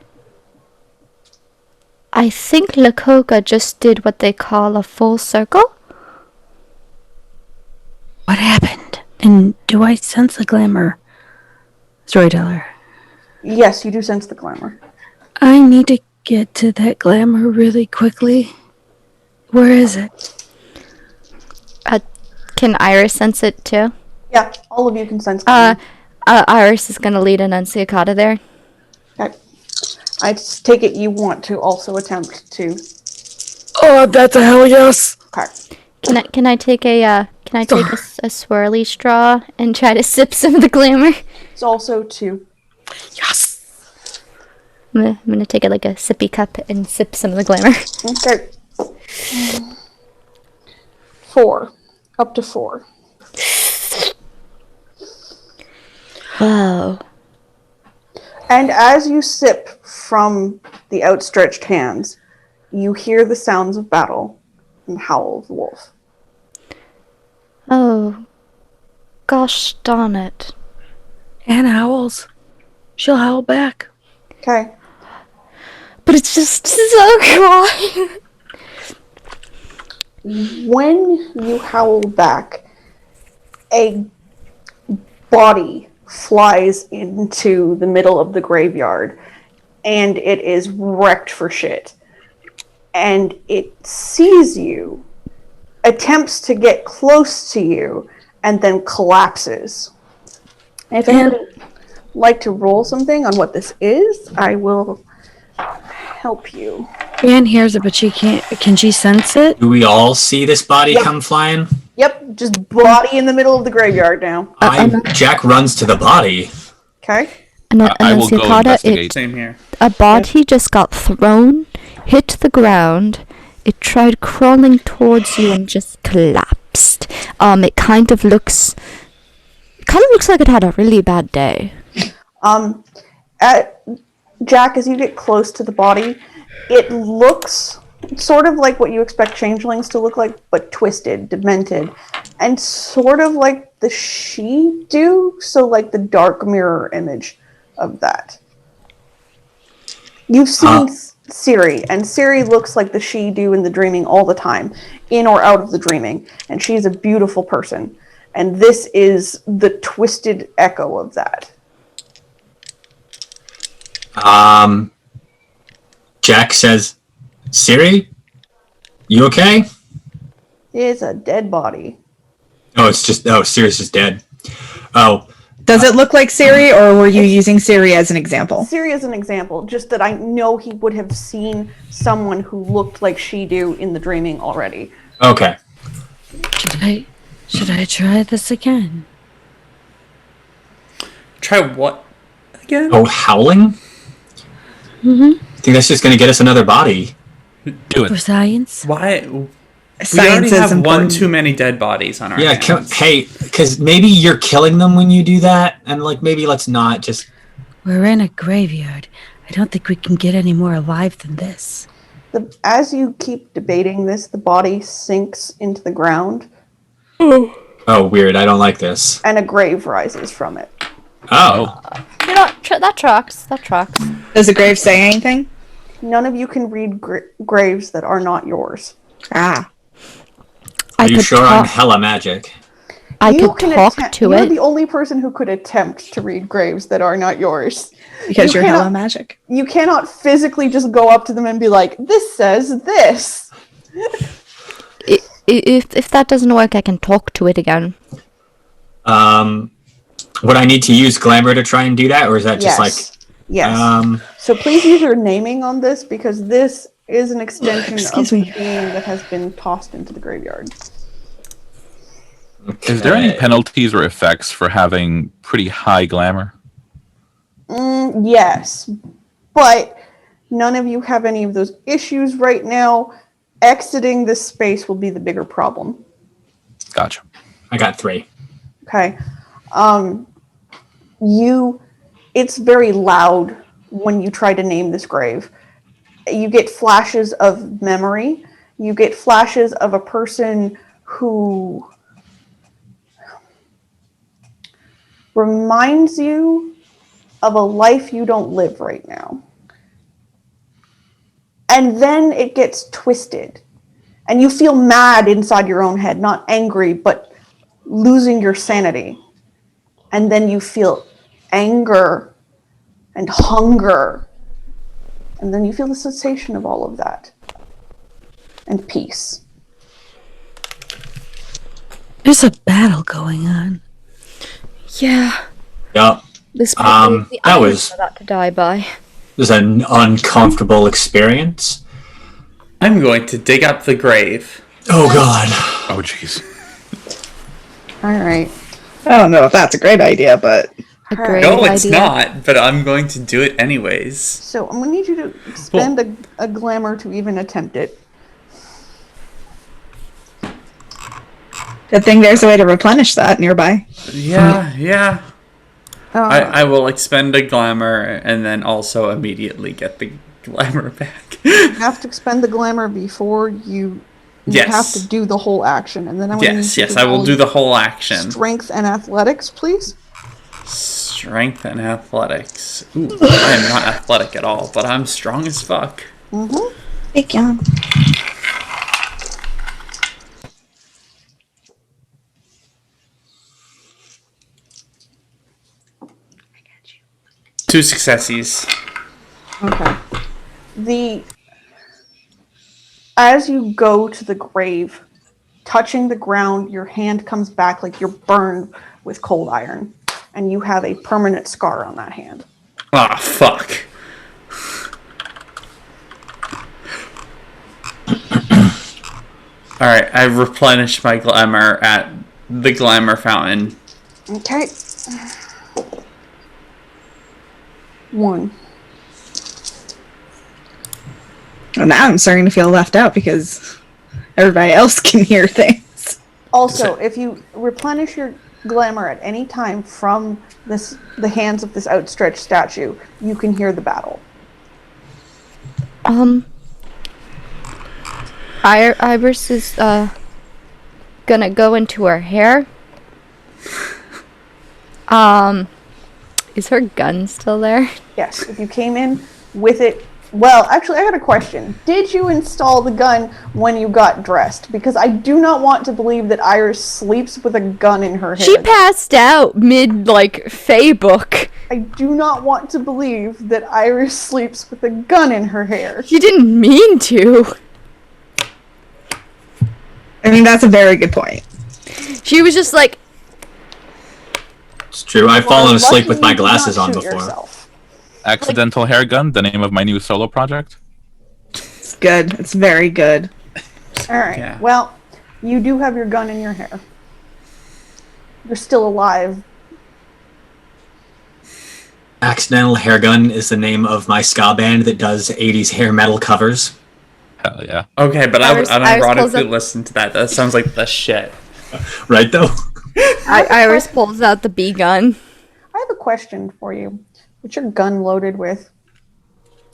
I think Lakota just did what they call a full circle. What happened? And do I sense the glamour? Storyteller. Yes, you do sense the glamour. I need to get to that glamour really quickly. Where is it? Can Iris sense it too? Yeah, all of you can sense glamour. Iris is gonna lead Annunciata there. Okay. I take it you want to also attempt to. Oh, that's a hell yes. Okay. Can I take a swirly straw and try to sip some of the glamour? It's also 2. Yes. I'm gonna take it like a sippy cup and sip some of the glamour. Okay. 4. Up to 4. Whoa. And as you sip from the outstretched hands, you hear the sounds of battle and the howl of the wolf. Oh, gosh darn it. Anna howls. She'll howl back. Okay. But it's just so quiet. When you howl back, a body flies into the middle of the graveyard, and it is wrecked for shit. And it sees you, attempts to get close to you, and then collapses. And if anyone would like to roll something on what this is, I will help you. Anne hears it, but she can't. Can she sense it? Do we all see this body Yep. come flying? Yep, just body in the middle of the graveyard now. Jack runs to the body. Okay. I will go investigate. Same here. A body just got thrown, hit the ground. It tried crawling towards you and just collapsed. It kind of looks like it had a really bad day. Jack, as you get close to the body, it looks sort of like what you expect changelings to look like, but twisted, demented, and sort of like the she do, so like the dark mirror image of that. You've seen Siri, and Siri looks like the she do in the dreaming all the time, in or out of the dreaming, and she's a beautiful person. And this is the twisted echo of that. Jack says, Siri, you okay? It's a dead body. Siri's just dead. Oh. Does it look like Siri, or were you using Siri as an example? Siri as an example, just that I know he would have seen someone who looked like she do in the dreaming already. Okay. Should I try this again? Try what again? Oh, howling? Mm-hmm. I think that's just going to get us another body. Do For science? Why? We Science already is have one important. too many dead bodies on our hands. Hey, because maybe you're killing them when you do that, and like maybe let's not just. We're in a graveyard. I don't think we can get any more alive than this. As you keep debating this, the body sinks into the ground. Oh, weird. I don't like this. And a grave rises from it. Oh. You know, that tracks. That tracks. Does the grave say anything? None of you can read graves that are not yours. Ah. Are you sure I'm hella magic? I could talk to You're it. the only person who could attempt to read graves that are not yours. Because you're cannot- hella magic. You cannot physically just go up to them and be like, this says this. If that doesn't work, I can talk to it again. Would I need to use glamour to try and do that, or is that just like? Yes. So please use your naming on this, because this is an extension Excuse of me. the being that has been tossed into the graveyard. Is there any penalties or effects for having pretty high glamour? Yes, but none of you have any of those issues right now. Exiting this space will be the bigger problem. Gotcha. I got 3. Okay. It's very loud when you try to name this grave. You get flashes of memory. You get flashes of a person who reminds you of a life you don't live right now. And then it gets twisted. And you feel mad inside your own head, not angry, but losing your sanity. And then you feel anger and hunger. And then you feel the sensation of all of that. And peace. There's a battle going on. Yeah. Yep. This that was about to die by. this is an uncomfortable experience. I'm going to dig up the grave. Oh God. Oh jeez. All right. I don't know if that's a great idea, but A great No, it's idea. not, but I'm going to do it anyways. So I'm going to need you to spend a glamour to even attempt it. good thing there's a way to replenish that nearby. Yeah. I will expend a glamour and then also immediately get the glamour back. You have to expend the glamour before you Yes. have to do the whole action. And then I'm going to need you Yes, to I will roll do the whole action. Strength and athletics, please. Strength and athletics. Ooh, I am not athletic at all, but I'm strong as fuck. Mm-hmm. Thank you. Two successes. Okay. As you go to the grave, touching the ground, your hand comes back like you're burned with cold iron, and you have a permanent scar on that hand. Ah, fuck. All right, I replenished my glamour at the glamour fountain. Okay. 1. Well, now I'm starting to feel left out because everybody else can hear things. Also, if you replenish your glamour at any time from the hands of this outstretched statue, you can hear the battle. Iris is gonna go into her hair. Is her gun still there? Yes, if you came in with it. Well, actually, I got a question. Did you install the gun when you got dressed? Because I do not want to believe that Iris sleeps with a gun in her hair. She passed out mid Fae book. I do not want to believe that Iris sleeps with a gun in her hair. She didn't mean to. I mean, that's a very good point. She was just like... It's true. I've fallen asleep with my lucky you did glasses not on shoot before. yourself. Accidental hair gun, the name of my new solo project. It's good. It's very good. Alright, Yeah. well, you do have your gun in your hair. You're still alive. Accidental Hair Gun is the name of my ska band that does 80s hair metal covers. Hell yeah. Okay, but I would Iris pulls unironically up- listen to that. That sounds like the shit. Right, though? Iris pulls out the B gun. I have a question for you. What's your gun loaded with?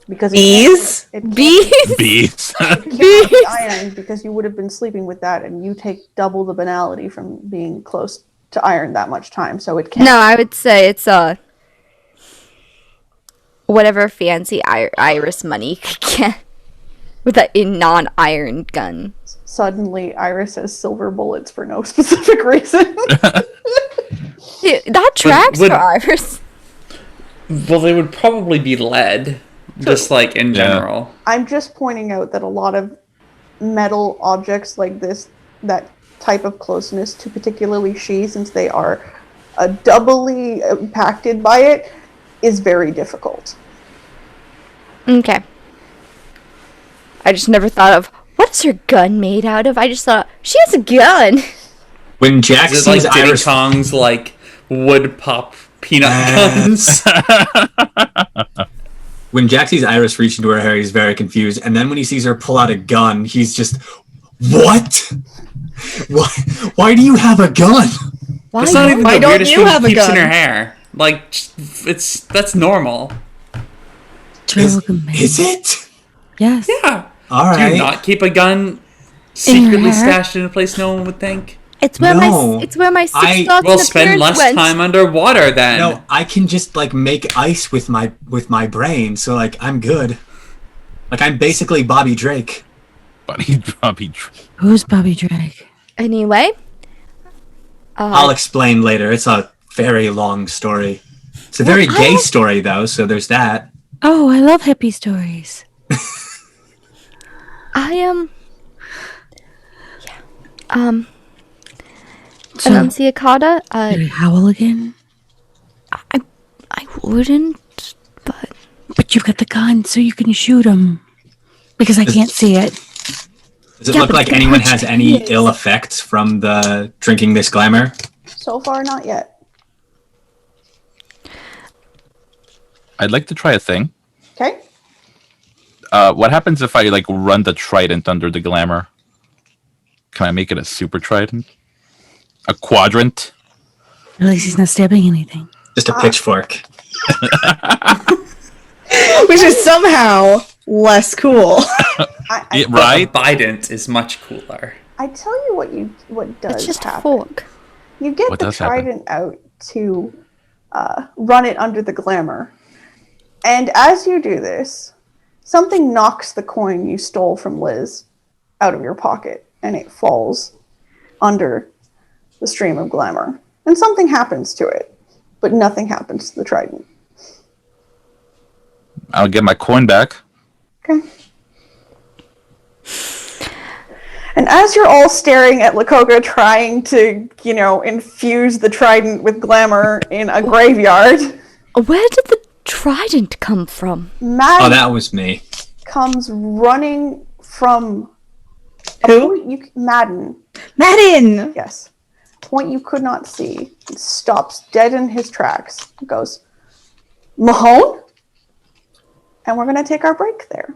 Because Bees? It can't Bees? Bees. be iron, because you would have been sleeping with that, and you take double the banality from being close to iron that much time. So it can't. No, I would say it's whatever fancy Iris money could get with a non-iron gun. Suddenly, Iris has silver bullets for no specific reason. Dude, that tracks would- for Iris. Well, they would probably be lead, just like in Yeah. general. I'm just pointing out that a lot of metal objects like this, that type of closeness to particularly she, since they are doubly impacted by it, is very difficult. Okay. I just never thought of, what is her gun made out of? I just thought, she has a gun. When Jack Is it like sees Diddy Iris... Kong's like wood pop peanut guns? When Jack sees Iris reach into her hair, he's very confused. And then when he sees her pull out a gun, he's just, what? Why do you have a gun? Why, It's not even Why the don't weirdest you thing have a keeps in gun? her hair. Like, that's normal. Is it? Yes. Yeah. All Do right. you not keep a gun secretly hair? stashed in a place no one would think? It's where No. my six I- thoughts Well, and spend appearance less went. time underwater then. No, I can just like make ice with my brain, so like I'm good. Like I'm basically Bobby Drake. Bobby. Who's Bobby Drake? Anyway. I'll explain later. It's a very long story. It's a very gay story though, so there's that. Oh, I love hippie stories. I am. So, Enunciacata, should we howl again? I wouldn't, but But you've got the gun, so you can shoot him. Because I can't see it. Does it Yeah, look but like the anyone punch has any is- ill effects from the drinking this glamour? So far, not yet. I'd like to try a thing. Okay. What happens if I like run the trident under the glamour? Can I make it a super trident? A quadrant? At least he's not stabbing anything. Just a pitchfork. Which is somehow less cool. Yeah, right? Bident is much cooler. I tell you what does it's just a happen. fork. You get What the does happen? trident out to run it under the glamour. And as you do this, something knocks the coin you stole from Liz out of your pocket, and it falls under the stream of glamour. And something happens to it, but nothing happens to the trident. I'll get my coin back. Okay. And as you're all staring at Lakoga trying to, infuse the trident with glamour in a graveyard, Where did the trident come from? Mad Oh, that was me. comes running from Who? Madden. Madden! Yes. Point you could not see. He stops dead in his tracks. He goes, Mahone? And we're going to take our break there.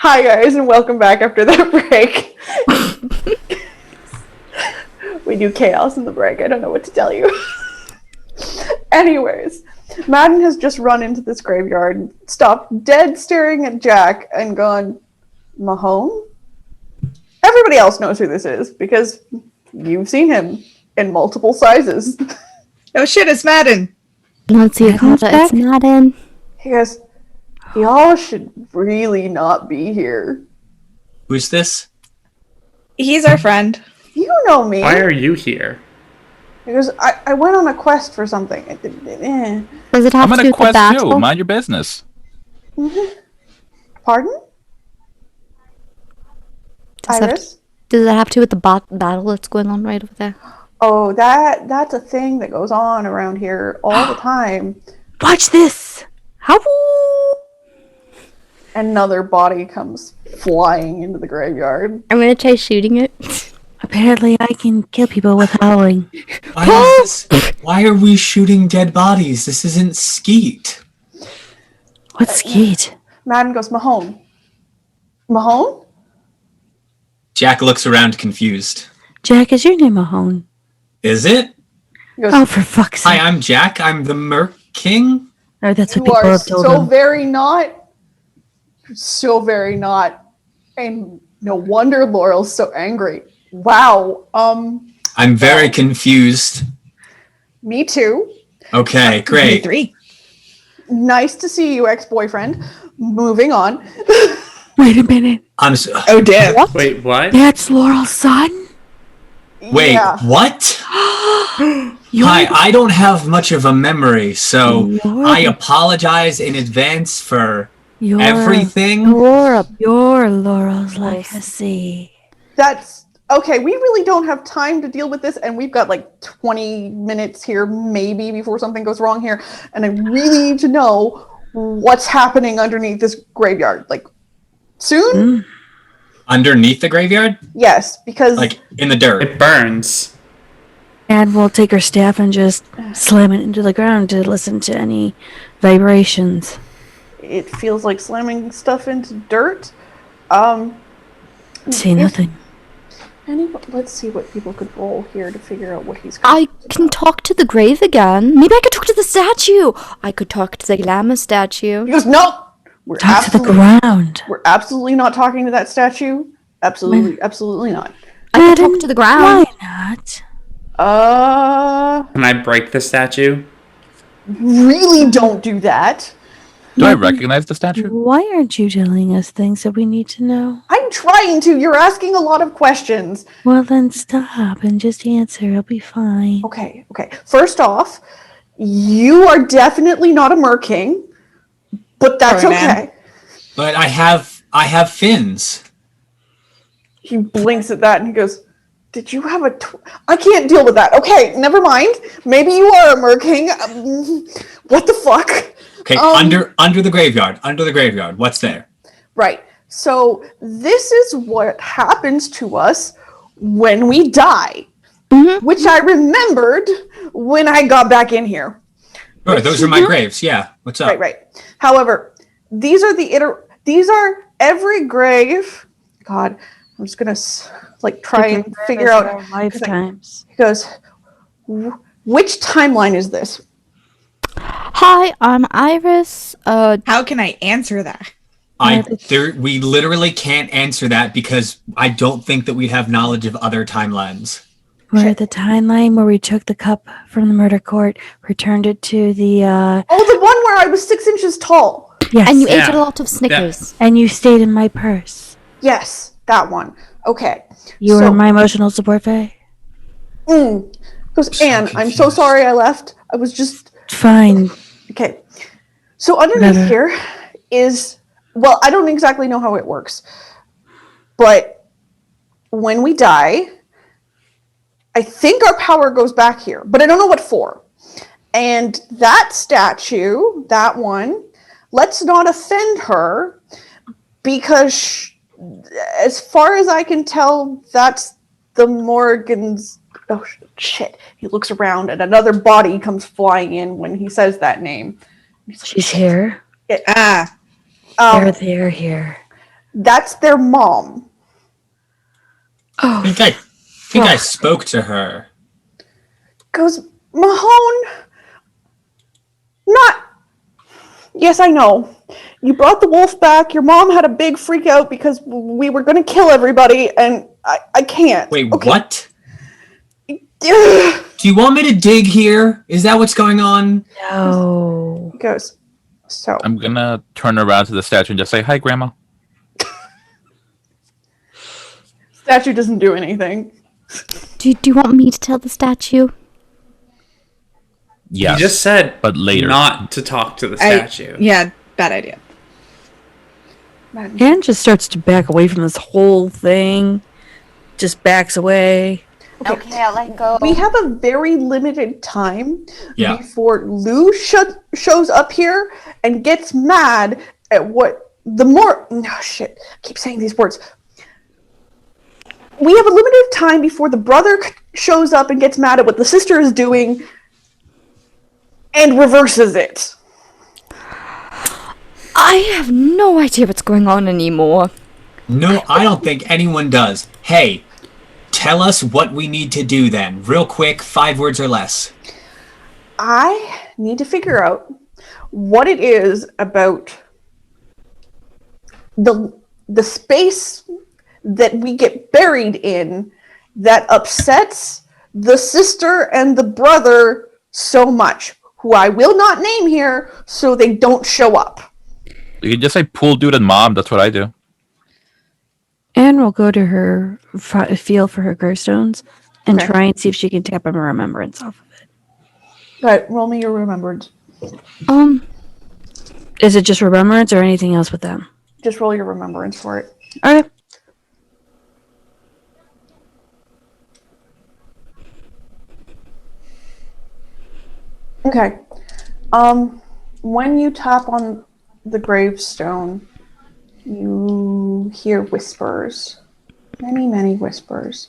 Hi guys, and welcome back after that break. We do chaos in the break. I don't know what to tell you. Anyways, Madden has just run into this graveyard, stopped dead staring at Jack, and gone, Mahone? Everybody else knows who this is because you've seen him in multiple sizes. Oh shit, it's Madden. Let's see, it's Madden. He goes, y'all should really not be here. Who's this? He's our friend. You know me. Why are you here? He goes, I went on a quest for something. Does it have I'm to on do a with the quest battle? too. Mind your business. Pardon? Iris? Does it have to do with the battle that's going on right over there? Oh, that's a thing that goes on around here all the time. Watch this. How? Another body comes flying into the graveyard. I'm gonna try shooting it. Apparently, I can kill people with howling. Why are we shooting dead bodies? This isn't Skeet. What's Skeet? Madden goes, Mahone. Mahone? Jack looks around confused. Jack, is your name Mahone? Is it? Goes, Oh, for fuck's sake. Hi, I'm Jack. I'm the Merc King. Or that's what you people are have told so him. very not. So very not. And no wonder Laurel's so angry. Wow. I'm very confused. Me too. Okay, great. 3. Nice to see you, ex-boyfriend. Moving on. Wait a minute. Oh, damn. Wait, what? That's Laurel's son? Wait, Yeah. what? You're Hi, I don't have much of a memory, so You're I the- apologize in advance for You're, everything. You're Laurel's legacy. That's okay. We really don't have time to deal with this, and we've got like 20 minutes here, maybe, before something goes wrong here. And I really need to know what's happening underneath this graveyard. Like, soon? Underneath the graveyard? Yes, because Like in the dirt. It burns. And we'll take her staff and just slam it into the ground to listen to any vibrations. it feels like slamming stuff into dirt. See nothing. Let's see what people could roll here to figure out what he's. I can talk to the grave again. Maybe I could talk to the statue. I could talk to the llama statue. He goes, no. We're Talk to the absolutely, ground. we're absolutely not talking to that statue. Absolutely, absolutely not. I could talk to the ground. Why not? Can I break the statue? Really don't do that. Do I recognize the statue? Why aren't you telling us things that we need to know? I'm trying to. You're asking a lot of questions. Well, then stop and just answer. It'll be fine. Okay. First off, you are definitely not a merking, but that's Sorry, man. okay. But I have fins. He blinks at that and he goes, did you have a... I can't deal with that. Okay, never mind. Maybe you are a merking. What the fuck? Okay, under the graveyard. Under the graveyard. What's there? Right. So this is what happens to us when we die, which I remembered when I got back in here. Sure, those are my graves. Yeah. What's up? Right. However, these are these are every grave. God, I'm just gonna try and figure out our lifetimes. He goes, which timeline is this? Hi, I'm Iris. How can I answer that? We literally can't answer that because I don't think that we have knowledge of other timelines. We're at the timeline where we took the cup from the murder court, returned it to the Oh, the one where I was 6 inches tall. yes, And you ate a lot of Snickers. and you stayed in my purse. Yes, that one. Okay. You were my emotional support, Faye. Goes, Anne, I'm so sorry I left. I was just Fine. okay. So underneath here is, well, I don't exactly know how it works, but when we die, I think our power goes back here, but I don't know what for. And that statue, that one, let's not offend her because as far as I can tell, that's the Morgan's. Oh shit! He looks around and another body comes flying in when he says that name. She's here. They're They're here. That's their mom. Oh, I think I spoke to her. Goes, Mahone. Not. Yes, I know. You brought the wolf back. Your mom had a big freak out because we were going to kill everybody, and I can't. Wait, okay. what? Do you want me to dig here? Is that what's going on? no. He goes, so. I'm gonna turn around to the statue and just say, "Hi, Grandma." Statue doesn't do anything. Do you want me to tell the statue? Yes, You just said but later. not to talk to the statue. Yeah, bad idea. Anne just starts to back away from this whole thing. Just backs away. Okay, I'll let go. We have a very limited time Yeah. before Lou shows up here and gets mad at what the more. Oh, shit. I keep saying these words. We have a limited time before the brother shows up and gets mad at what the sister is doing and reverses it. I have no idea what's going on anymore. No, I don't think anyone does. Hey, tell us what we need to do then. Real quick, 5 words or less. I need to figure out what it is about the space that we get buried in that upsets the sister and the brother so much, who I will not name here so they don't show up. You can just say "pool dude" and "mom." That's what I do. Anne will go to her feel for her gravestones and Okay. try and see if she can tap a remembrance off of it. Right, roll me your remembrance. Is it just remembrance or anything else with them? Just roll your remembrance for it. Okay. Okay. When you tap on the gravestone, you hear whispers. Many, many whispers.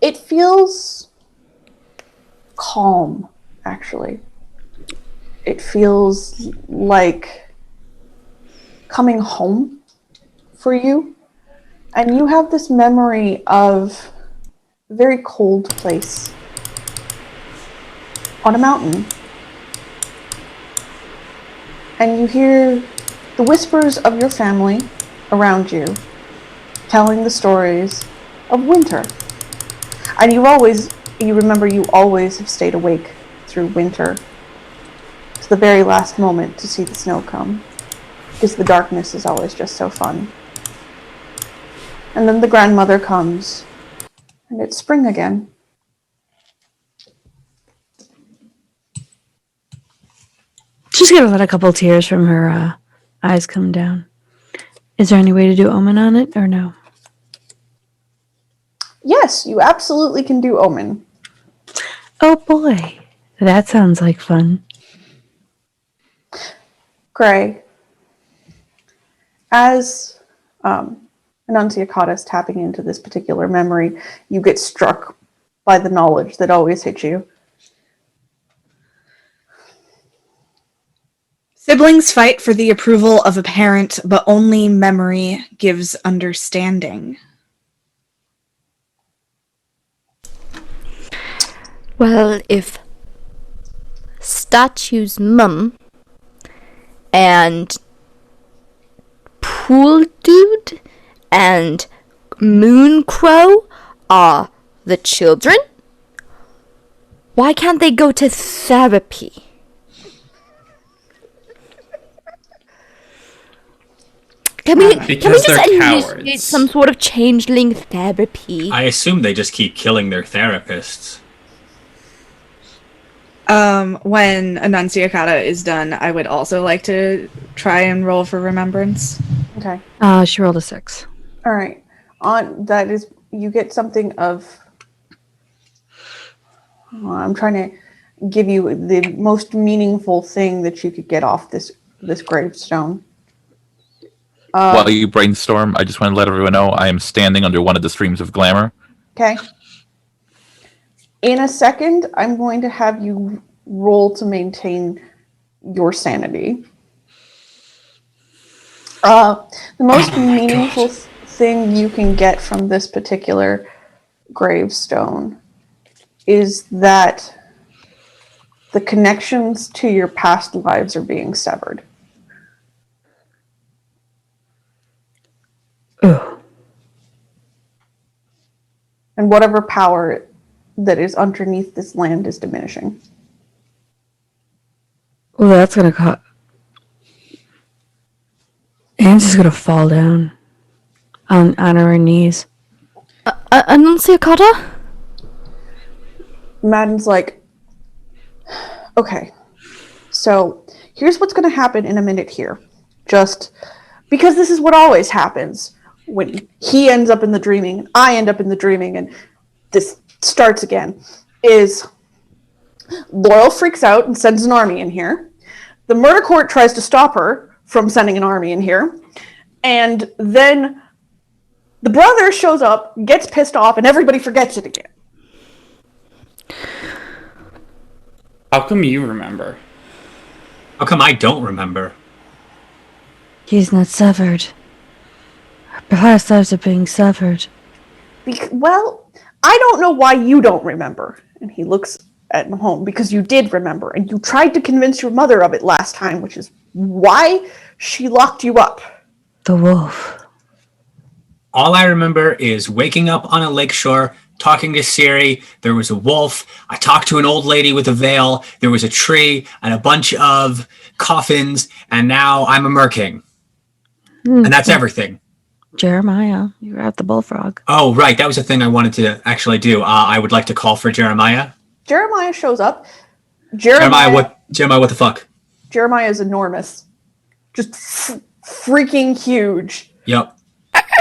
It feels calm, actually. It feels like coming home for you. And you have this memory of a very cold place on a mountain. And you hear the whispers of your family around you telling the stories of winter. And you remember you always have stayed awake through winter to the very last moment to see the snow come, because the darkness is always just so fun. And then the grandmother comes, and it's spring again. She's gonna let a couple tears from her eyes come down. Is there any way to do omen on it or no? Yes, you absolutely can do omen. Oh boy, that sounds like fun. Gray, as Annunciata is tapping into this particular memory, you get struck by the knowledge that always hits you. Siblings fight for the approval of a parent, but only memory gives understanding. Well, if Statue's mum and Pool Dude and Moon Crow are the children, why can't they go to therapy? Can we Because just they're initiate cowards. some sort of changeling therapy? I assume they just keep killing their therapists. When Annunciata is done, I would also like to try and roll for remembrance. Okay. She rolled a 6. All right. On that is, you get something of. I'm trying to give you the most meaningful thing that you could get off this gravestone. While you brainstorm, I just want to let everyone know I am standing under one of the streams of glamour. Okay. In a second, I'm going to have you roll to maintain your sanity. The most meaningful thing you can get from this particular gravestone is that the connections to your past lives are being severed. Ugh. And whatever power that is underneath this land is diminishing. Well, that's gonna cut. Anne's just gonna fall down on her knees. Annunciata? Madden's like, okay, so here's what's going to happen in a minute here. Just because this is what always happens when he ends up in the dreaming, and I end up in the dreaming, and this starts again, is Laurel freaks out and sends an army in here. The murder court tries to stop her from sending an army in here. And then the brother shows up, gets pissed off, and everybody forgets it again. How come you remember? How come I don't remember? He's not severed. Our past lives are being severed. Well, I don't know why you don't remember. And he looks at home, because you did remember, and you tried to convince your mother of it last time, which is why she locked you up. The wolf. All I remember is waking up on a lakeshore, talking to Siri. There was a wolf. I talked to an old lady with a veil. There was a tree and a bunch of coffins. And now I'm a merking. And that's everything. Jeremiah, you were at the bullfrog. Oh, right. That was a thing I wanted to actually do. I would like to call for Jeremiah. Jeremiah shows up. Jeremiah, what the fuck? Jeremiah is enormous. Just freaking huge. Yep.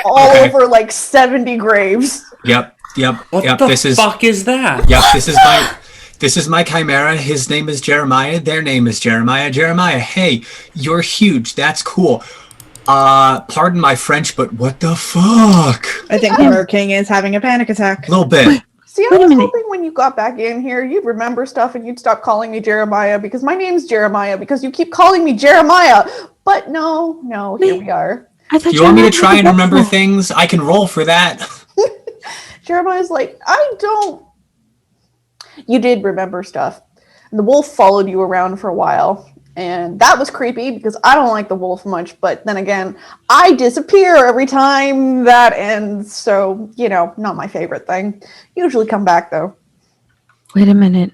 All over like 70 graves. Yep. What the fuck is that? Yep, this is my chimera. His name is Jeremiah. Their name is Jeremiah. Jeremiah, hey, you're huge. That's cool. Pardon my French, but what the fuck? I think Murder King is having a panic attack. A little bit. See, I was hoping when you got back in here, you'd remember stuff and you'd stop calling me Jeremiah, because my name's Jeremiah, because you keep calling me Jeremiah. But no, here we are. Do you want me to try and remember things? I can roll for that. Jeremiah's like, I don't. You did remember stuff. And the wolf followed you around for a while. And that was creepy, because I don't like the wolf much. But then again, I disappear every time that ends. So, not my favorite thing. Usually come back, though. Wait a minute.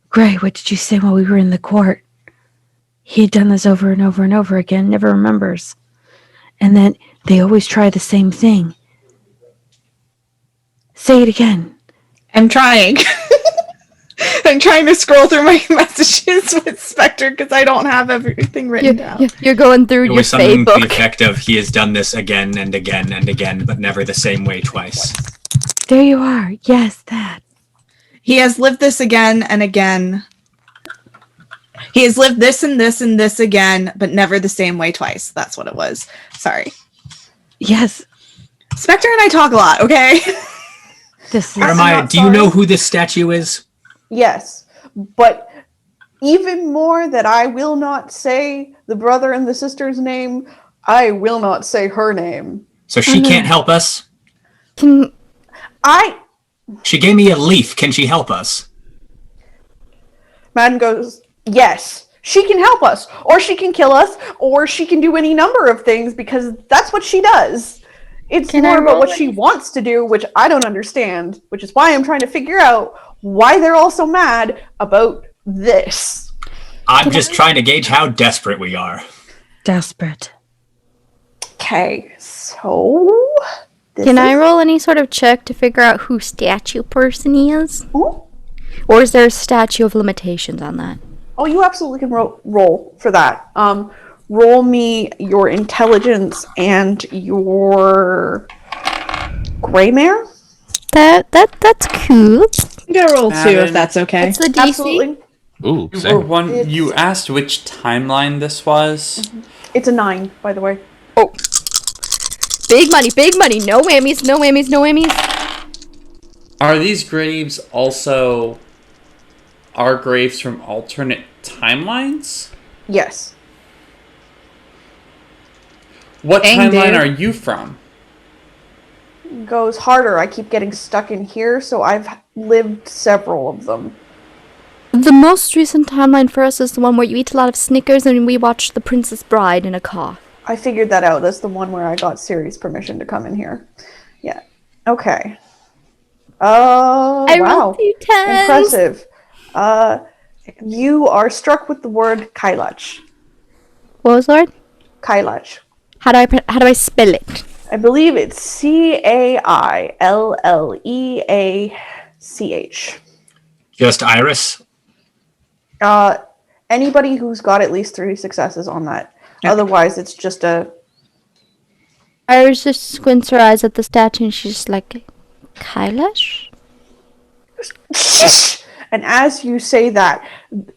Gray, what did you say while we were in the court? He had done this over and over and over again, never remembers. And then they always try the same thing. Say it again. I'm trying. I'm trying to scroll through my messages with Spectre because I don't have everything written down. You're going through It your was something to the Facebook. effect of, he has done this again and again and again, but never the same way twice. There you are. Yes, that. He has lived this again and again. He has lived this and this and this again, but never the same way twice. That's what it was. Sorry. Yes. Spectre and I talk a lot, okay? Jeremiah, do you know who this statue is? Yes, but even more that I will not say the brother and the sister's name, I will not say her name. So she can't help us? She gave me a leaf. Can she help us? Madden goes, yes, she can help us, or she can kill us, or she can do any number of things, because that's what she does. It's more about what she wants to do, which I don't understand, which is why I'm trying to figure out why they're all so mad about this. I'm just trying to gauge how desperate we are. Desperate. Okay, so... Can I roll any sort of check to figure out who statue person is? Oh. Or is there a statute of limitations on that? Oh, you absolutely can roll for that. Roll me your intelligence and your gray mare. That's cool. You gotta roll 2 if that's okay. What's the DC? Absolutely. Ooh, You were one. You asked which timeline this was. It's a 9, by the way. Oh. Big money, big money. No whammies, no whammies, no whammies. Are these graves also our graves from alternate timelines? Yes. What Dang, timeline dude. are you from? Goes harder. I keep getting stuck in here, so I've lived several of them. The most recent timeline for us is the one where you eat a lot of Snickers and we watch The Princess Bride in a car. I figured that out. That's the one where I got Siri's permission to come in here. Yeah. Okay. I Wow. rolled 2 10s. Impressive. You are struck with the word Kailach. What was the word? Kailach. How do I spell it? I believe it's Cailleach. Just Iris. Anybody who's got at least 3 successes on that. Yeah. Otherwise, it's just a. Iris just squints her eyes at the statue and she's just like, Kailash? And as you say that,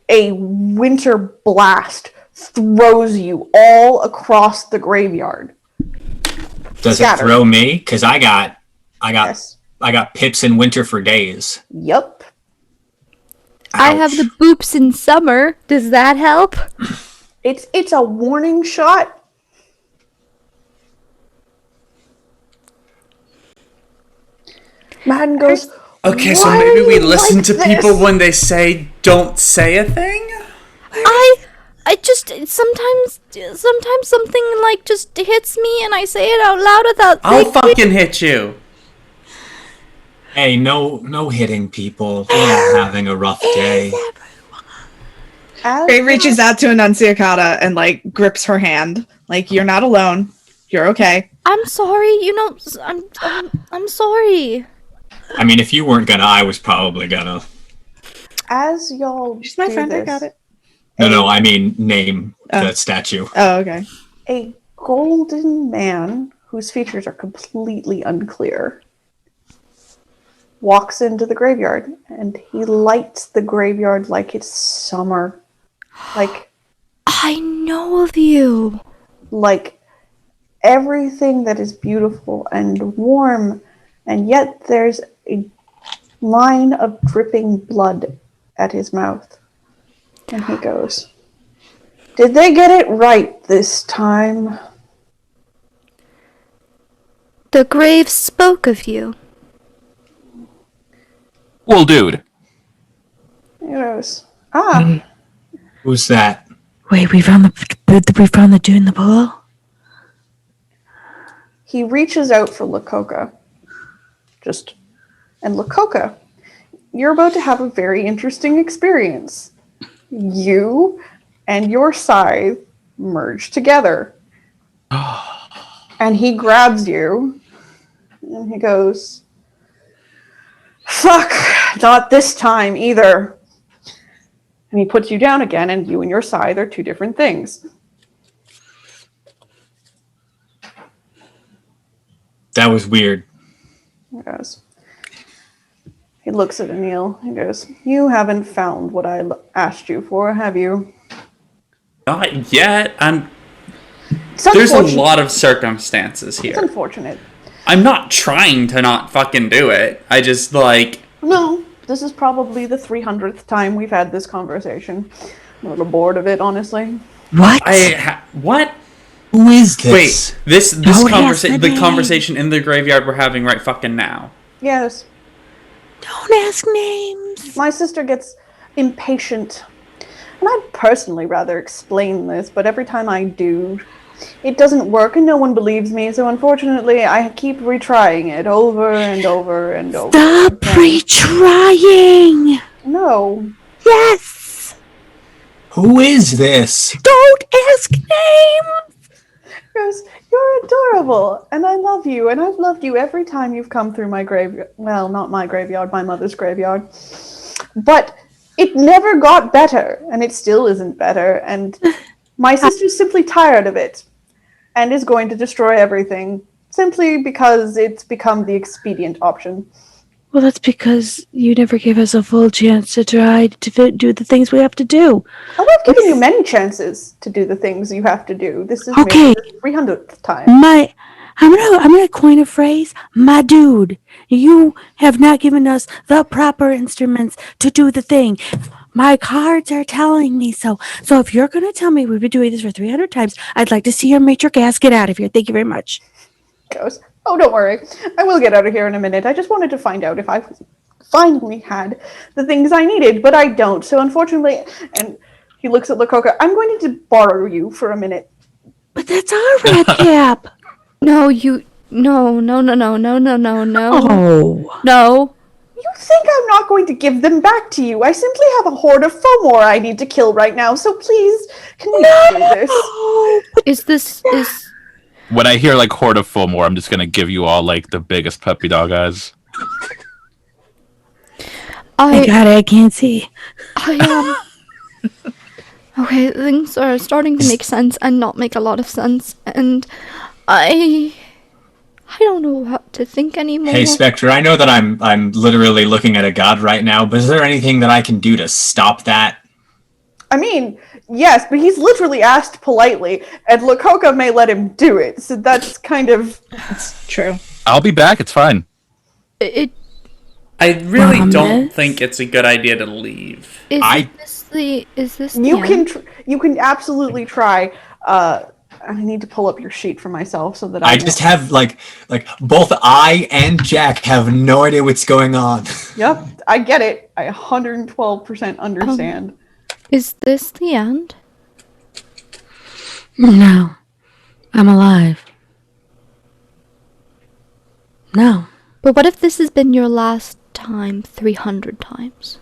a winter blast throws you all across the graveyard. Does it Scattered. throw me? Because I got Yes. pips in winter for days. Yup. I have the boops in summer. Does that help? It's a warning shot. Madden goes. Okay, so maybe we "Why listen like to this?" people when they say don't say a thing? I just sometimes something like just hits me and I say it out loud without I'll thinking. fucking hit you. Hey, no hitting people. We're having a rough day. Gray reaches out to Annunciata and like grips her hand. Like, you're not alone. You're okay. I'm sorry. I'm sorry. I mean, if you weren't gonna, I was probably gonna. As y'all She's my do friend. I this, got it. No, I mean name the statue. Oh, okay. a golden man whose features are completely unclear walks into the graveyard and he lights the graveyard like it's summer. Like I know of you. like everything that is beautiful and warm, and yet there's a line of dripping blood at his mouth. And he goes, "Did they get it right this time?" The grave spoke of you. Well, dude. He goes, "Ah, Who's that? Wait, we found the dude in the pool? He reaches out for Lakoka. And Lakoka, you're about to have a very interesting experience. You and your scythe merge together. And he grabs you. And he goes, "Fuck, not this time either." And he puts you down again, and you and your scythe are 2 different things. That was weird. He looks at Anil. He goes, "You haven't found what I asked you for, have you?" Not yet. It's There's a unfortunate. lot of circumstances It's here. unfortunate. I'm not trying to not fucking do it. I just like No, this is probably the 300th time we've had this conversation. I'm a little bored of it, honestly. What? what? Who is this? Wait, this Don't ask conversation, the the name. conversation in the graveyard we're having right fucking now. Yes, Don't ask names. my sister gets impatient. And I'd personally rather explain this, but every time I do, it doesn't work and no one believes me, so unfortunately I keep retrying it over and over and over. Stop retrying. No. Yes. Who is this? Don't ask names. Because you're adorable, and I love you, and I've loved you every time you've come through my graveyard. Well, not my graveyard, my mother's graveyard. But it never got better, and it still isn't better, and my sister's simply tired of it, and is going to destroy everything, simply because it's become the expedient option. Well, that's because you never gave us a full chance to try to do the things we have to do. Oh, I've given you many chances to do the things you have to do. This is Okay. maybe the 300th time. I'm gonna coin a phrase. My dude, you have not given us the proper instruments to do the thing. My cards are telling me so. So if you're going to tell me we've been doing this for 300 times, I'd like to see your matric ass get out of here. Thank you very much. Goes, oh, don't worry. I will get out of here in a minute. I just wanted to find out if I finally had the things I needed, but I don't. So unfortunately, and he looks at Lakota, I'm going to borrow you for a minute. But that's our red cap. No. No. Oh. No. You think I'm not going to give them back to you? I simply have a horde of Fomor I need to kill right now, so please, can we do this? When I hear like Horde of Fomor, I'm just gonna give you all like the biggest puppy dog eyes. Thank God I can't see. Okay, things are starting to make sense and not make a lot of sense, and I don't know what to think anymore. Hey Spectre, I know that I'm literally looking at a god right now, but is there anything that I can do to stop that? I mean, yes, but he's literally asked politely, and Lakota may let him do it, so that's kind of... That's true. I'll be back, it's fine. I really don't think it's a good idea to leave. Is this the You end? you can absolutely try. I need to pull up your sheet for myself so that I just have like both I and Jack have no idea what's going on. Yep, I get it. I 112% understand. Is this the end? No. I'm alive. No. But what if this has been your last time 300 times?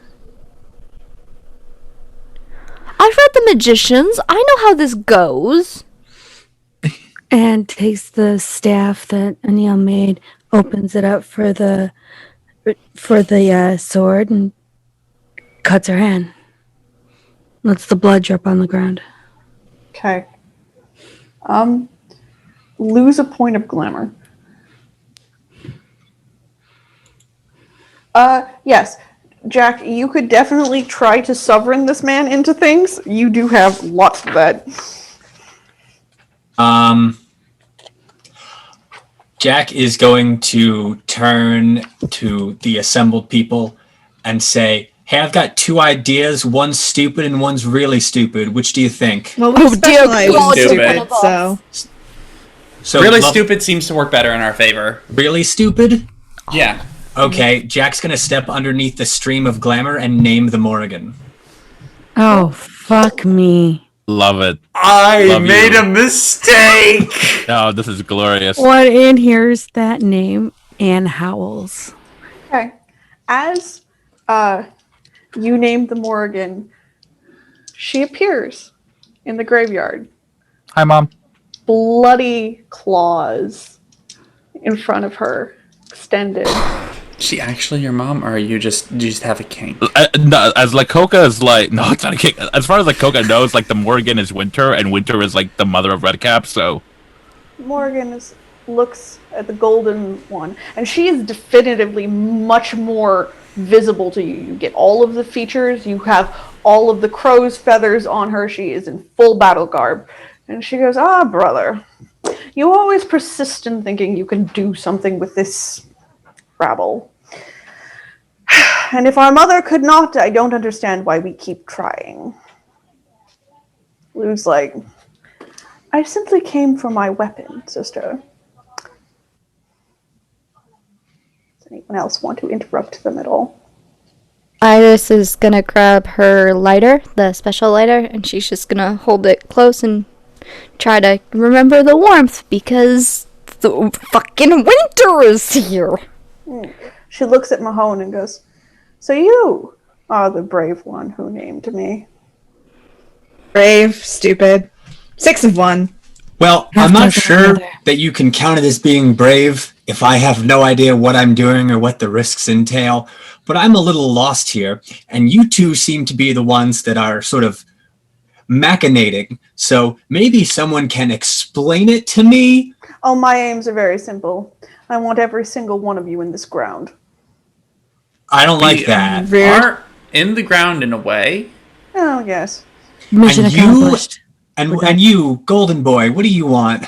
I've read The Magicians. I know how this goes. And takes the staff that Anil made, opens it up for the sword, and cuts her hand. Lets the blood drip on the ground. Okay. Lose a point of glamour. Yes. Jack, you could definitely try to sovereign this man into things. You do have lots of that. Jack is going to turn to the assembled people and say, hey, I've got two ideas. One's stupid and one's really stupid. Which do you think? Well, we specialize in stupid, so really stupid seems to work better in our favor. Really stupid? Yeah. Okay, Jack's going to step underneath the stream of glamour and name the Morrigan. Oh, fuck me. Love it. I made a mistake! Oh, this is glorious. What in here's that name? Anne Howells. Okay. As you name the Morrigan, she appears in the graveyard. Hi, Mom. Bloody claws in front of her, extended. Is she actually your mom, or you just have a kink? No, as Lakoka is like, no, it's not a kink. As far as Lakoka knows, like the Morrigan is Winter, and Winter is like the mother of Redcap. So Morrigan looks at the golden one, and she is definitively much more visible to you. You get all of the features. You have all of the crow's feathers on her. She is in full battle garb, and she goes, "Ah, brother, you always persist in thinking you can do something with this rabble. And if our mother could not, I don't understand why we keep trying." Lou's like, "I simply came for my weapon, sister." Does anyone else want to interrupt them at all? Iris is gonna grab her lighter, the special lighter, and she's just gonna hold it close and try to remember the warmth because the fucking winter is here. She looks at Mahone and goes, "So you are the brave one who named me." Brave, stupid. 6 of 1. Well, I'm not sure that you can count it as being brave if I have no idea what I'm doing or what the risks entail, but I'm a little lost here, and you two seem to be the ones that are sort of machinating, so maybe someone can explain it to me? Oh, my aims are very simple. I want every single one of you in this ground. I don't like that. We are in the ground in a way. Oh, yes. Mission accomplished. And you, Golden Boy, what do you want?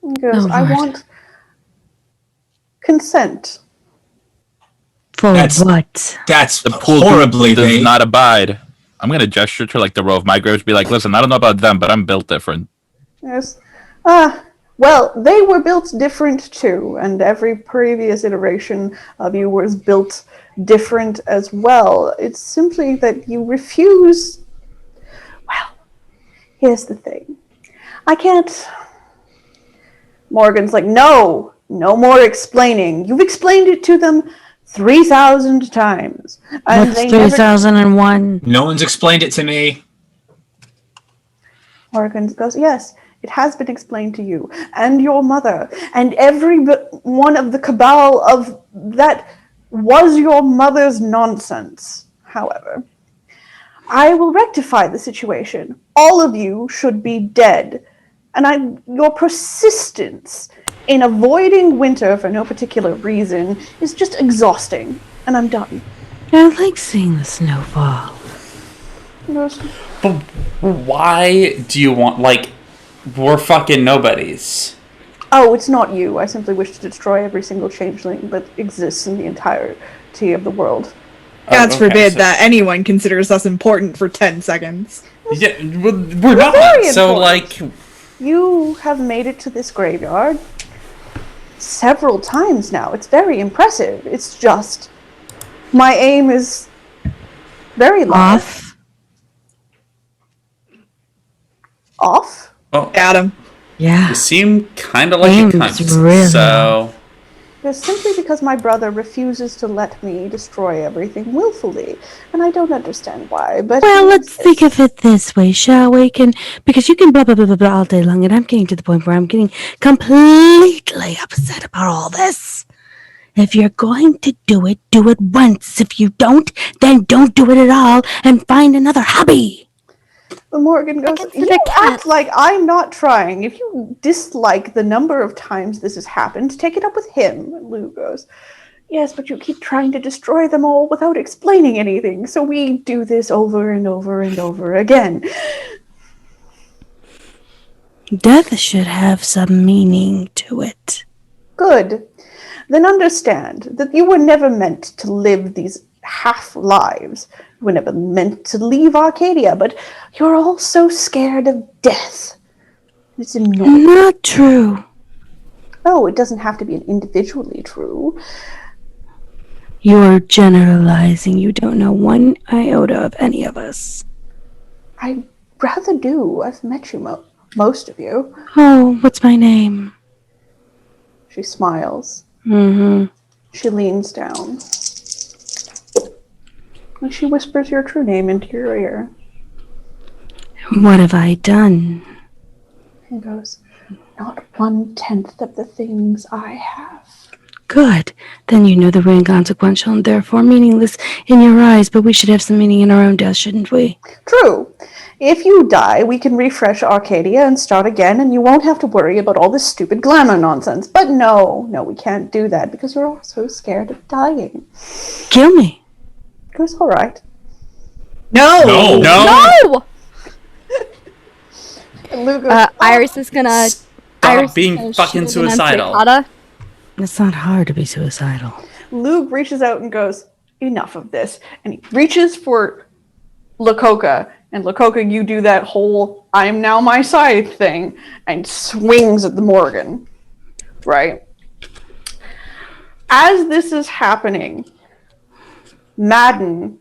He goes, Oh, "I Lord. want consent." For That's- what? That's The pool horribly does vague. not abide. I'm gonna gesture to like the row of my graves, be like, listen, I don't know about them, but I'm built different. Yes. Well, they were built different too, and every previous iteration of you was built different as well. It's simply that you refuse. Well, here's the thing. I can't. Morgan's like, no more explaining. You've explained it to them 3,000 times. And What's they never. 3001? No one's explained it to me. Morgan goes, yes, it has been explained to you and your mother and every one of the cabal of that was your mother's nonsense. However, I will rectify the situation. All of you should be dead. And your persistence in avoiding winter for no particular reason is just exhausting. And I'm done. I like seeing the snowfall. He goes, But why do you want, like, we're fucking nobodies. oh, it's not you. I simply wish to destroy every single changeling that exists in the entirety of the world. God okay, forbid so- that anyone considers us important for 10 seconds. Yeah, we're not. very So, important. like, You have made it to this graveyard several times now. It's very impressive. It's just my aim is very low. Off? well, Adam. Yeah. you seem kind of like a Aim's cunt. really So, It's simply because my brother refuses to let me destroy everything willfully, and I don't understand why. But Well, let's think of it this way, shall we? Because you can blah blah blah blah blah all day long, and I'm getting to the point where I'm getting completely upset about all this. If you're going to do it once. If you don't, then don't do it at all, and find another hobby. But Morgan goes, consider you cats. act like I'm not trying. If you dislike the number of times this has happened, take it up with him. And Lou goes, yes, but you keep trying to destroy them all without explaining anything. So we do this over and over and over again. Death should have some meaning to it. Good. Then understand that you were never meant to live these half lives. You were never meant to leave Arcadia, but you're all so scared of death. It's annoying. Not true. Oh, it doesn't have to be individually true. You're generalizing. You don't know one iota of any of us. I rather do. I've met you most of you. Oh, what's my name? She smiles. Mm-hmm. She leans down. And she whispers your true name into your ear. What have I done? And goes, not 1/10 of the things I have. Good. Then you know that we're inconsequential and therefore meaningless in your eyes, but we should have some meaning in our own death, shouldn't we? True. If you die, we can refresh Arcadia and start again, and you won't have to worry about all this stupid glamour nonsense. But no, we can't do that because we're all so scared of dying. Kill me. Goes, all right. No! No. No! And Lou goes, Iris is gonna. stop being fucking suicidal. It's not hard to be suicidal. Lug reaches out and goes, enough of this. And he reaches for Lakoka. And Lakoka, you do that whole, I am now my scythe thing, and swings at the Morgan. Right? As this is happening, Madden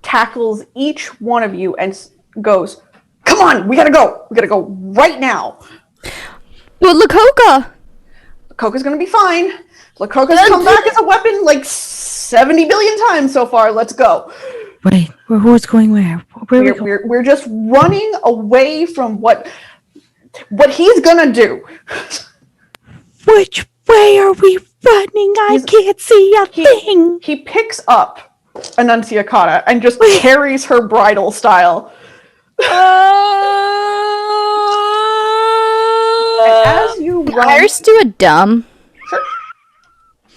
tackles each one of you and goes, come on, we gotta go. We gotta go right now. Well, Lakoka! Lakoka's gonna be fine. Lakoka's come back as a weapon like 70 billion times so far. Let's go. Wait, who's going where? Where are we going? We're just running away from what he's gonna do. Which way are we running? I can't see a thing. He picks up Annunciata and just carries her bridal style. And as you run, Iris do a dumb. Sure.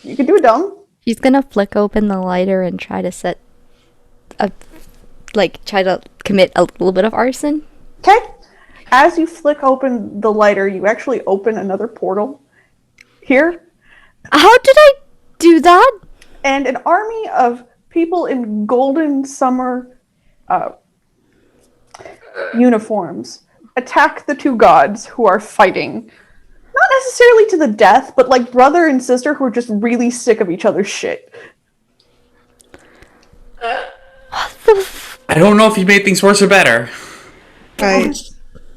You can do a dumb. He's gonna flick open the lighter and try to set try to commit a little bit of arson. Okay. As you flick open the lighter, you actually open another portal here. How did I do that? and an army of people in golden summer uniforms attack the two gods who are fighting. Not necessarily to the death, but like brother and sister who are just really sick of each other's shit. I don't know if you made things worse or better. Right.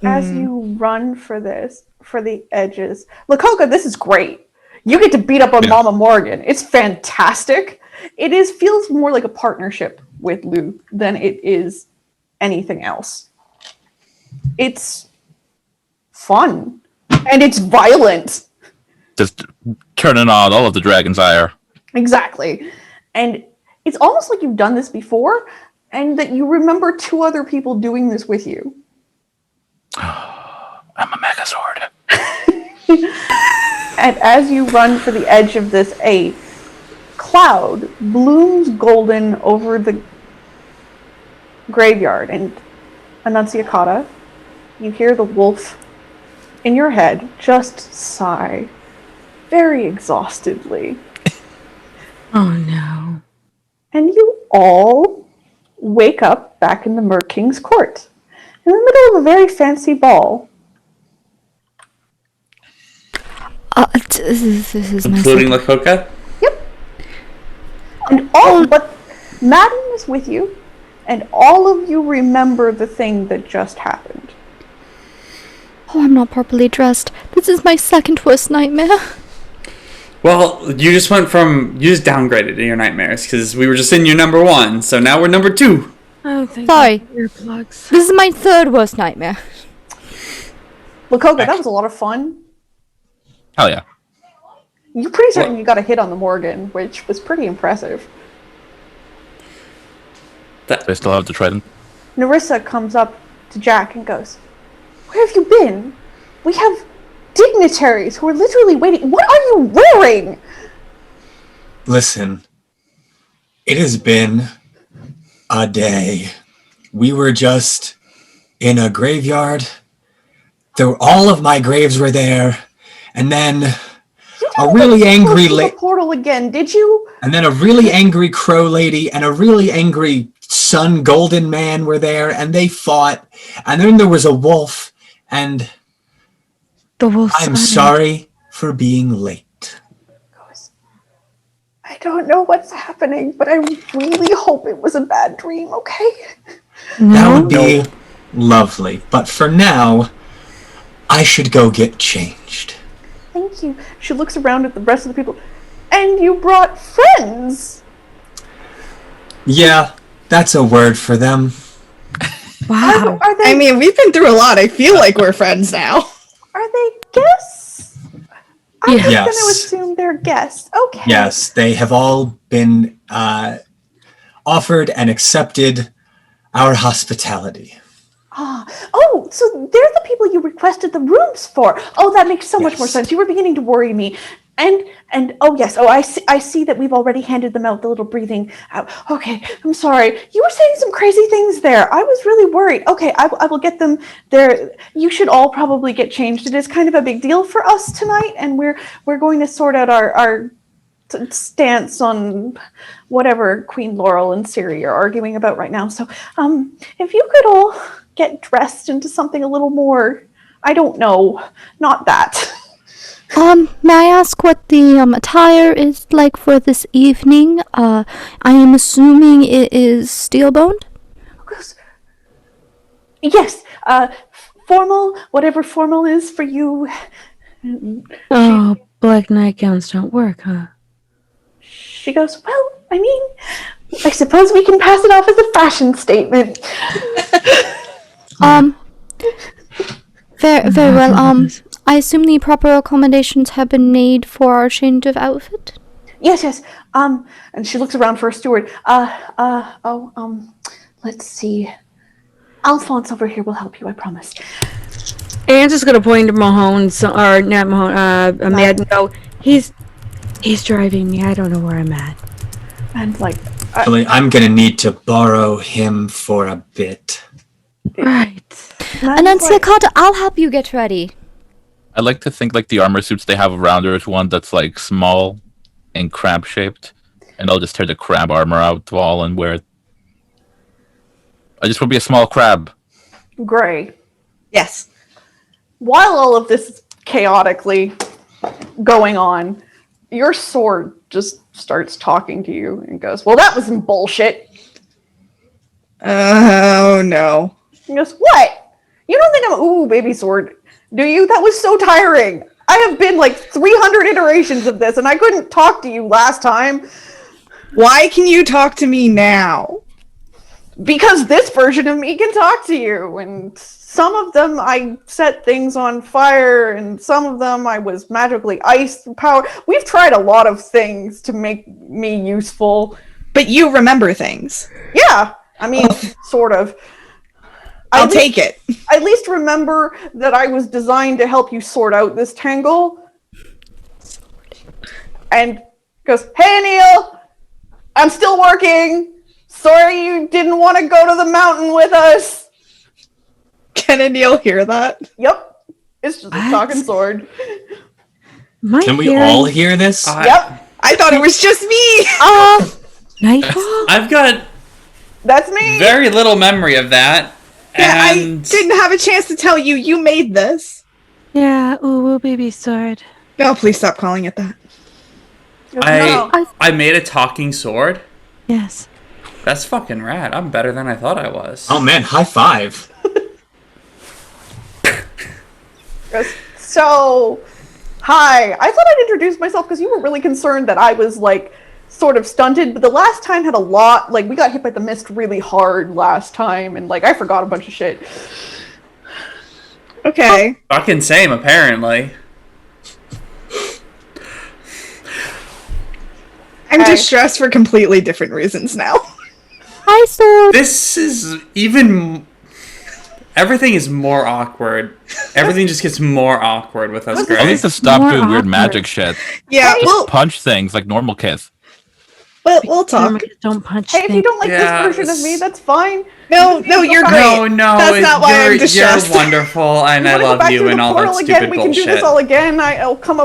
As you run for the edges. Lakoka, this is great. You get to beat up on Mama Morgan. It's fantastic. Feels more like a partnership with Luke than it is anything else. It's fun. And it's violent. Just turning on all of the dragon's ire. Exactly. And it's almost like you've done this before, and that you remember two other people doing this with you. I'm a Megazord. And as you run for the edge of this, a cloud blooms golden over the graveyard. And Annunciata, you hear the wolf in your head just sigh very exhaustedly. Oh no. And you all wake up back in the Mer King's court, in the middle of a very fancy ball. This is my Including Lakoka? Yep. And but Madden is with you, and all of you remember the thing that just happened. Oh, I'm not properly dressed. This is my second worst nightmare. Well, you just downgraded in your nightmares because we were just in your number 1, so now we're number 2. Oh, thank Sorry. you. Earplugs. This is my third worst nightmare. Lakoka, that was a lot of fun. Hell yeah. You're pretty certain you got a hit on the Morgan, which was pretty impressive. They still have the trident. Narissa comes up to Jack and goes, "Where have you been? We have dignitaries who are literally waiting. What are you wearing?" Listen, it has been a day. We were just in a graveyard. All of my graves were there, and then a really angry lady. Portal again, did you? And then a really angry crow lady and a really angry sun golden man were there, and they fought. And then there was a wolf, and The wolf. I'm sorry for being late. I don't know what's happening, but I really hope it was a bad dream, okay? That would be lovely. But for now, I should go get changed. Thank you. She looks around at the rest of the people. And you brought friends! Yeah, that's a word for them. Wow. Are they, I mean, we've been through a lot. I feel like we're friends now. are they guests? I'm just Yes. going to assume they're guests. Okay. Yes, they have all been offered and accepted our hospitality. Oh, so they're the people you requested the rooms for. Oh, that makes so much more sense. You were beginning to worry me. And oh yes, I see that we've already handed them out the little breathing out. Okay, I'm sorry. You were saying some crazy things there. I was really worried. Okay, I will get them there. You should all probably get changed. It is kind of a big deal for us tonight, and we're going to sort out our stance on whatever Queen Laurel and Ciri are arguing about right now. So, if you could all get dressed into something a little more, I don't know, not that. May I ask what the attire is like for this evening? I am assuming it is steel-boned? Yes, formal, whatever formal is for you. Oh, black nightgowns don't work, huh? She goes, well, I mean, I suppose we can pass it off as a fashion statement. Very well, I assume the proper accommodations have been made for our change of outfit? Yes, and she looks around for a steward. Let's see. Alphonse over here will help you, I promise. Anne's just gonna point to Mahone, or not Mahone, Ahmed, and go, he's driving me. I don't know where I'm at. And like, Actually, I'm gonna need to borrow him for a bit. Right. Annunciata, I'll help you get ready. I like to think like the armor suits they have around there is one that's like small and crab shaped, And I'll just tear the crab armor out all and wear it. I just want to be a small crab. Gray. Yes. While all of this is chaotically going on, your sword just starts talking to you and goes, well, that was some bullshit. Oh, no. He goes, what? You don't think I'm ooh, baby sword, do you? That was so tiring. I have been like 300 iterations of this, and I couldn't talk to you last time. Why can you talk to me now? Because this version of me can talk to you, and some of them I set things on fire, and some of them I was magically ice power. We've tried a lot of things to make me useful. But you remember things. Yeah, I mean, sort of. I'll take it. I at least remember that I was designed to help you sort out this tangle. And goes, hey, Neil, I'm still working. Sorry you didn't want to go to the mountain with us. Can Anil hear that? Yep. It's just a talking sword. Can we all hear this? Yep. I thought it was just me. Nightfall? I've got That's me. very little memory of that. Yeah, And I didn't have a chance to tell you. You made this. Yeah, ooh, baby sword. No, please stop calling it that. I made a talking sword. Yes. That's fucking rad. I'm better than I thought I was. Oh man, high five. So, hi. I thought I'd introduce myself because you were really concerned that I was like sort of stunted, but the last time had a lot, like we got hit by the mist really hard last time, and like I forgot a bunch of shit. Okay. Fucking same, apparently. I'm distressed for completely different reasons now. Hi, sword. This is even... Everything is more awkward. Everything just gets more awkward with us, I Gray. need to stop More doing weird awkward. magic shit. Yeah, Just punch things like normal kids. we'll talk. Don't punch Hey, if you things. don't like Yeah, this version of me, that's fine. No, you're great. No, That's not why I'm you're distressed. wonderful, and I Wanna go love back you through and the all that portal stupid again? We can do bullshit. this all again. I'll come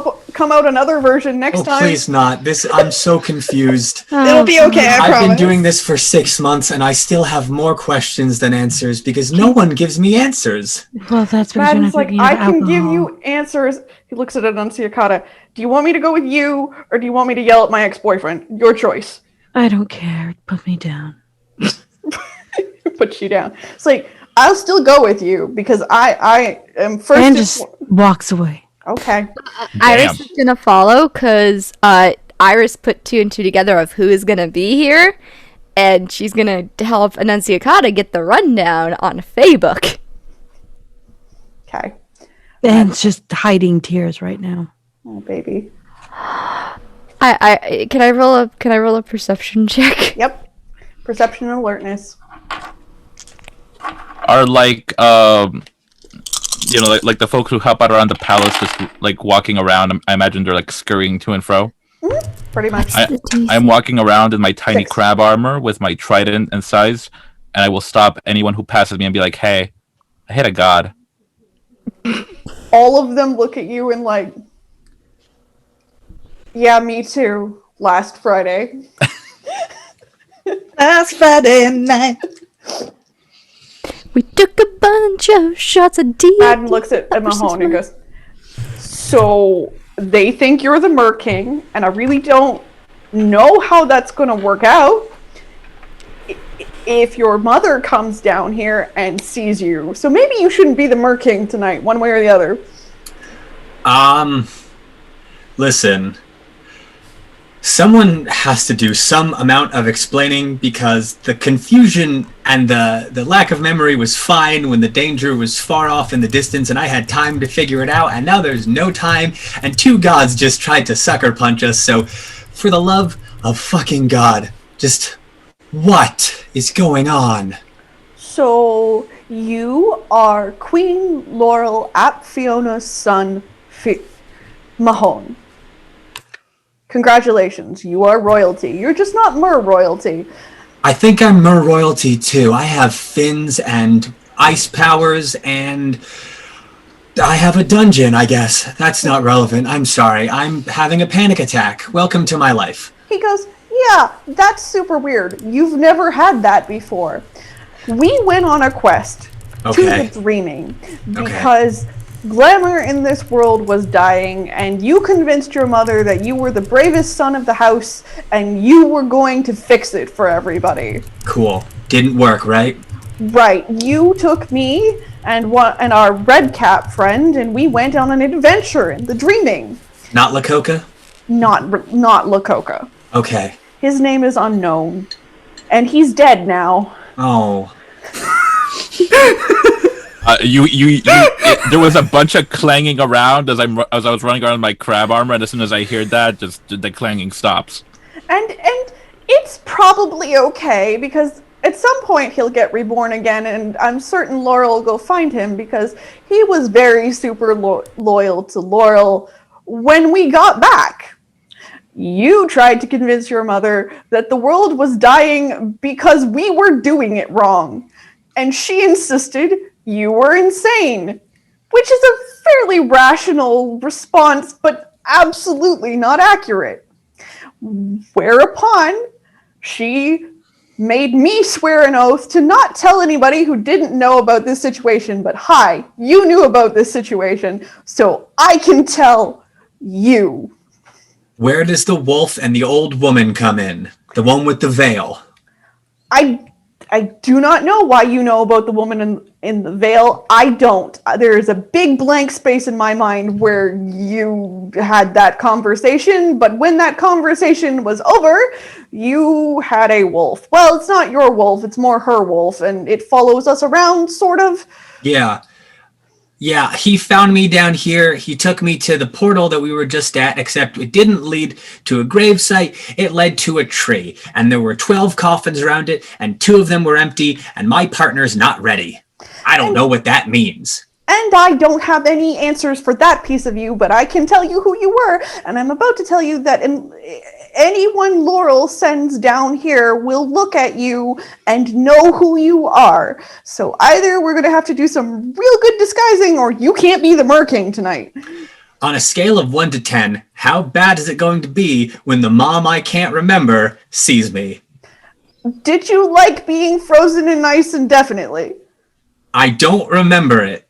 out another version next Oh, time. please not. I'm so confused. It'll be okay, I I've promise. been doing this for 6 months and I still have more questions than answers because no one gives me answers. Well, that's what you're Madden's not like, drinking I of can give alcohol. you answers. He looks at Annunciata. Do you want me to go with you, or do you want me to yell at my ex-boyfriend? Your choice. I don't care. Put me down. Put you down. It's like, I'll still go with you because I am first. And and just fo- walks away. okay. Iris is gonna follow because Iris put 2 and 2 together of who is gonna be here, and she's gonna help Annunciata get the rundown on Facebook. Okay. And just hiding tears right now. Oh, baby. I can I roll a perception check? Yep. Perception and alertness. Are like like the folks who help out around the palace just like walking around. I imagine they're like scurrying to and fro. Pretty much. I'm walking around in my tiny 6. crab armor with my trident and size, and I will stop anyone who passes me and be like, "Hey, I hit a god." All of them look at you and like, yeah, me too. Last Friday. Last Friday night. We took a bunch of shots of D. Madden looks at Mahone and goes, so they think you're the Mer King, and I really don't know how that's going to work out if your mother comes down here and sees you. So maybe you shouldn't be the Mer King tonight, one way or the other. Listen. Someone has to do some amount of explaining because the confusion and the lack of memory was fine when the danger was far off in the distance and I had time to figure it out, and now there's no time and 2 gods just tried to sucker punch us, so for the love of fucking God, just what is going on? So you are Queen Laurel ap Fiona's son, Mahone. Congratulations, you are royalty. You're just not Mer royalty. I think I'm Mer royalty too. I have fins and ice powers and I have a dungeon, I guess. That's not relevant. I'm sorry. I'm having a panic attack. Welcome to my life. He goes, yeah, that's super weird. You've never had that before. We went on a quest to Okay. the Dreaming because glamour in this world was dying, and you convinced your mother that you were the bravest son of the house and you were going to fix it for everybody. Cool. Didn't work, right? Right. You took me and our red cap friend, and we went on an adventure in the Dreaming. Not Lacoca? Not Lacoca. Okay. His name is unknown, and he's dead now. Oh. There was a bunch of clanging around as I was running around in my crab armor, and as soon as I heard that, just the clanging stops. And it's probably okay, because at some point he'll get reborn again, and I'm certain Laurel will go find him, because he was very super loyal to Laurel when we got back. You tried to convince your mother that the world was dying because we were doing it wrong, and she insisted you were insane, which is a fairly rational response, but absolutely not accurate. Whereupon, she made me swear an oath to not tell anybody who didn't know about this situation, but hi, you knew about this situation, so I can tell you. Where does the wolf and the old woman come in? The one with the veil. I do not know why you know about the woman in the veil. I don't. There is a big blank space in my mind where you had that conversation, but when that conversation was over, you had a wolf. Well, it's not your wolf, it's more her wolf, and it follows us around, sort of. Yeah, he found me down here. He took me to the portal that we were just at, except it didn't lead to a gravesite. It led to a tree, and there were 12 coffins around it, and 2 of them were empty, and my partner's not ready. I don't know what that means. And I don't have any answers for that piece of you, but I can tell you who you were, and I'm about to tell you that anyone Laurel sends down here will look at you and know who you are. So either we're going to have to do some real good disguising, or you can't be the Mer-King tonight. On a scale of 1 to 10, how bad is it going to be when the mom I can't remember sees me? Did you like being frozen in ice indefinitely? I don't remember it.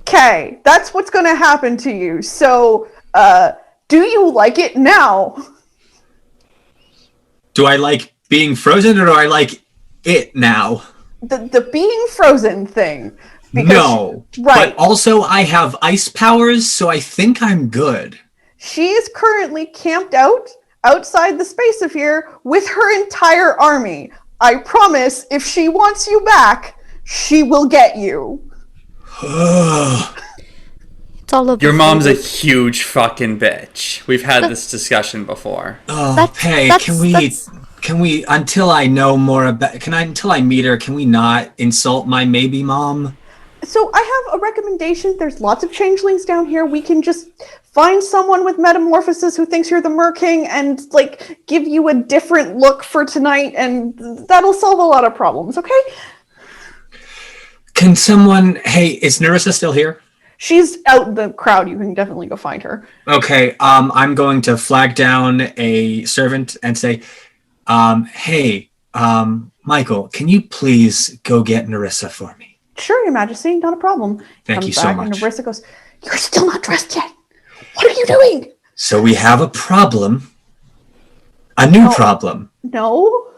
Okay, that's what's going to happen to you. So, do you like it now? Do I like being frozen, or do I like it now? The being frozen thing. No. Right. But also I have ice powers, so I think I'm good. She is currently camped outside the Spaciosphere with her entire army. I promise, if she wants you back, she will get you. It's all over. Your mom's a huge fucking bitch. We've had this discussion before. Can we until I know more about until I meet her, can we not insult my maybe mom? So I have a recommendation. There's lots of changelings down here. We can just find someone with metamorphosis who thinks you're the Mer-King and give you a different look for tonight, and that'll solve a lot of problems, okay? Can someone is Nerissa still here? She's out in the crowd. You can definitely go find her. Okay, I'm going to flag down a servant and say, Michael, can you please go get Nerissa for me? Sure, Your Majesty, not a problem. Thank you so much. And Nerissa goes, "You're still not dressed yet. What are you doing?" So we have a problem. A new problem. No.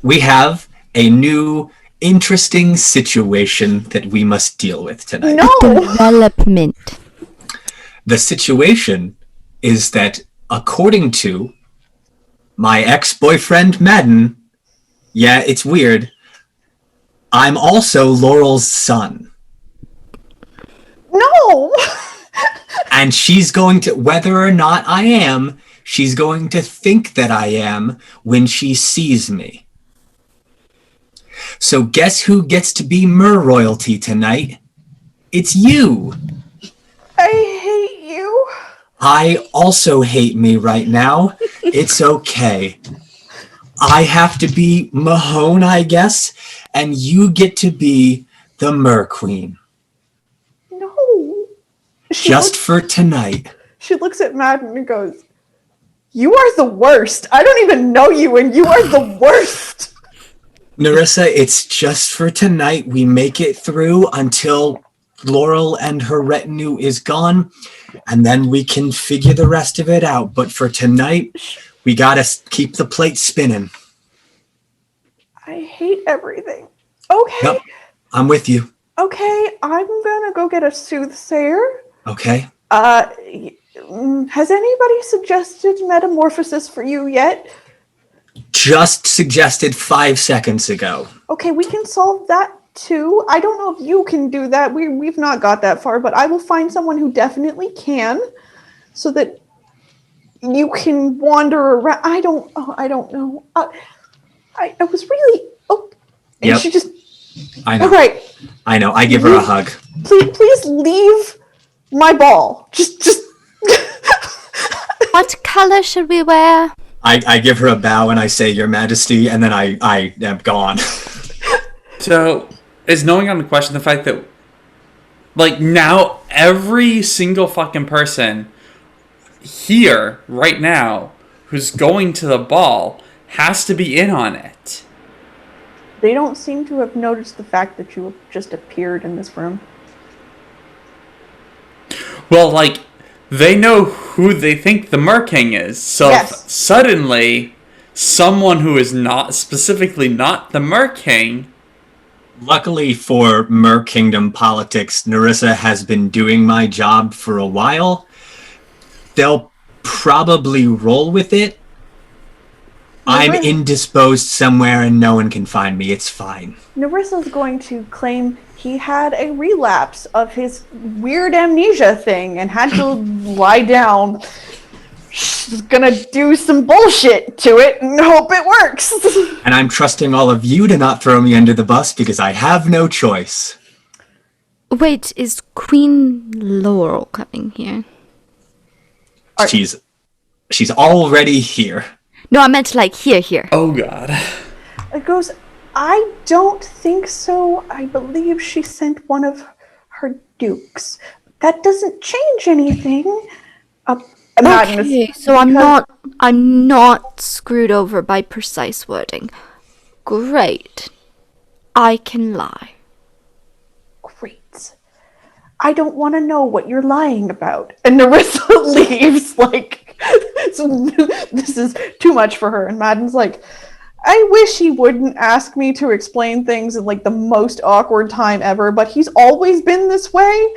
We have a new interesting situation that we must deal with tonight. No. Development. The situation is that, according to my ex-boyfriend Madden, yeah, it's weird, I'm also Laurel's son. No. And she's going to, whether or not I am, she's going to think that I am when she sees me. So guess who gets to be Mer royalty tonight? It's you. I hate you. I also hate me right now. It's okay. I have to be Mahone, I guess, and you get to be the Mer Queen. No. Just for tonight. She looks at Madden and goes, You are the worst. I don't even know you, and you are the worst. Narissa, it's just for tonight. We make it through until Laurel and her retinue is gone, and then we can figure the rest of it out. But for tonight, we gotta keep the plate spinning. I hate everything. Okay. Yep, I'm with you. Okay, I'm gonna go get a soothsayer. Okay. Has anybody suggested metamorphosis for you yet? Just suggested 5 seconds ago. Okay, we can solve that too. I don't know if you can do that. We've not got that far, but I will find someone who definitely can, so that you can wander around. I don't know. I was really. Oh, and Yep. she just. I know. All right. I know. I give her a hug. Please leave my ball. Just. What color should we wear? I give her a bow and I say, Your Majesty, and then I am gone. So, is knowing on the question the fact that, like, now every single fucking person here, right now, who's going to the ball has to be in on it? They don't seem to have noticed the fact that you just appeared in this room. Well, like, they know who they think the Merking is. So Yes. if suddenly someone who is not specifically not the Merking. Luckily for Mer Kingdom politics, Narissa has been doing my job for a while. They'll probably roll with it. I'm indisposed somewhere and no one can find me. It's fine. Narissa's going to claim he had a relapse of his weird amnesia thing and had to lie down. She's gonna do some bullshit to it and hope it works. And I'm trusting all of you to not throw me under the bus because I have no choice. Wait, is Queen Laurel coming here? She's already here. No, I meant like here. Oh god. It goes, I don't think so. I believe she sent one of her dukes. That doesn't change anything. Okay, so I'm not screwed over by precise wording. Great. I can lie. Great. I don't want to know what you're lying about. And Narissa leaves like, this is too much for her. And Madden's like, I wish he wouldn't ask me to explain things in like the most awkward time ever, but he's always been this way.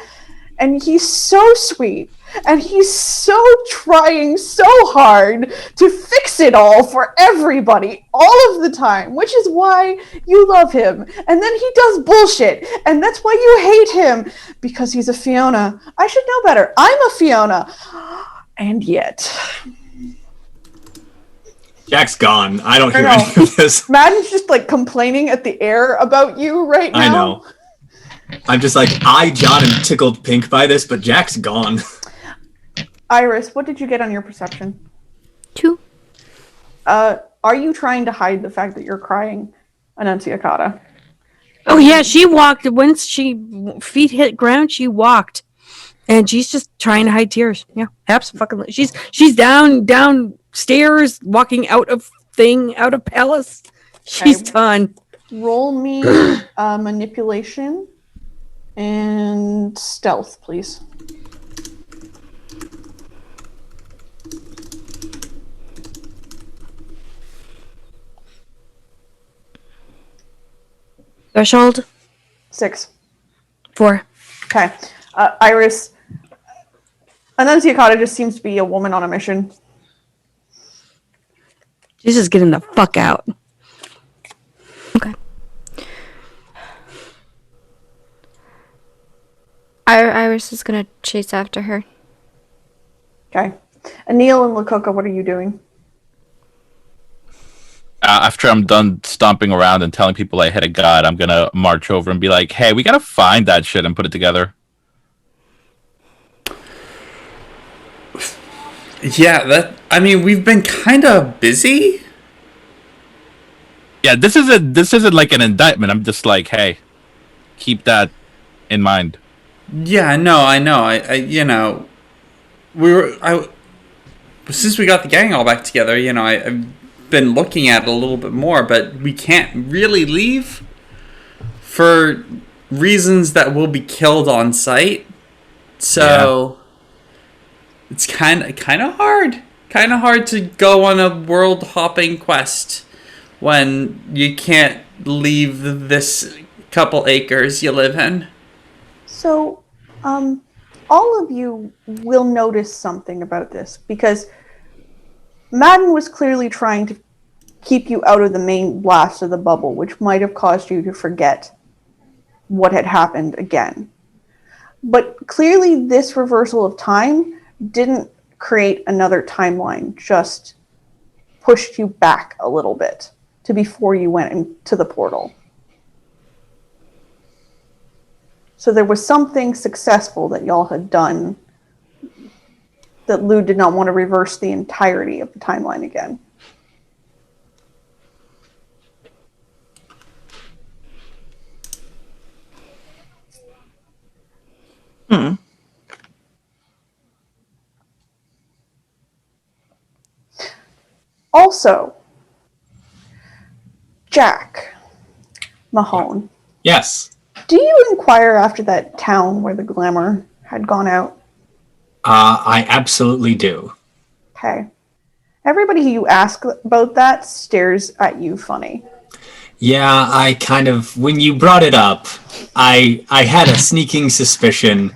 And he's so sweet. And he's so trying so hard to fix it all for everybody all of the time, which is why you love him. And then he does bullshit. And that's why you hate him, because he's a Fiona. I should know better. I'm a Fiona. And yet. Jack's gone. I don't hear any of this. Madden's just like complaining at the air about you right now. I know. I'm just like, I jot and tickled pink by this, but Jack's gone. Iris, what did you get on your perception? 2. Are you trying to hide the fact that you're crying, Annunciata? Oh yeah, she walked. Once she feet hit ground, she walked, and she's just trying to hide tears. Yeah, absolutely. She's downstairs, walking out of palace. She's done. Roll me manipulation and stealth, please. Threshold 6. 4. Okay. Iris, Annunciata just seems to be a woman on a mission. She's just getting the fuck out. Okay. Iris is gonna chase after her. Okay. Anil and Lakota, what are you doing? After I'm done stomping around and telling people I hit a god, I'm gonna march over and be like, hey, we gotta find that shit and put it together. Yeah, we've been kind of busy. Yeah, this isn't like an indictment. I'm just like, hey, keep that in mind. Yeah, no, I know. since we got the gang all back together, I've been looking at it a little bit more, but we can't really leave for reasons that will be killed on sight. So it's kind of hard. Kind of hard to go on a world hopping quest when you can't leave this couple acres you live in. So, all of you will notice something about this because Madden was clearly trying to keep you out of the main blast of the bubble, which might have caused you to forget what had happened again. But clearly this reversal of time didn't create another timeline, just pushed you back a little bit to before you went into the portal. So there was something successful that y'all had done that Lou did not want to reverse the entirety of the timeline again. Also, Jack Mahone. Yes. Do you inquire after that town where the glamour had gone out? I absolutely do. Okay. Everybody who you ask about that stares at you funny. Yeah, I kind of, when you brought it up, I had a sneaking suspicion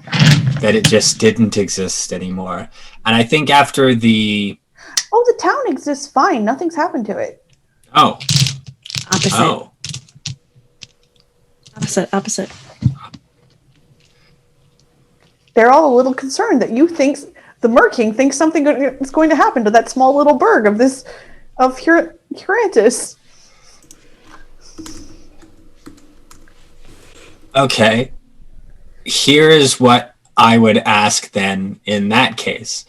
that it just didn't exist anymore. And I think after the... Oh, the town exists fine. Nothing's happened to it. Oh. Opposite. Oh. Opposite. They're all a little concerned that you think the Merking thinks something is going to happen to that small little burg of Hurantis. Okay. Here is what I would ask then in that case.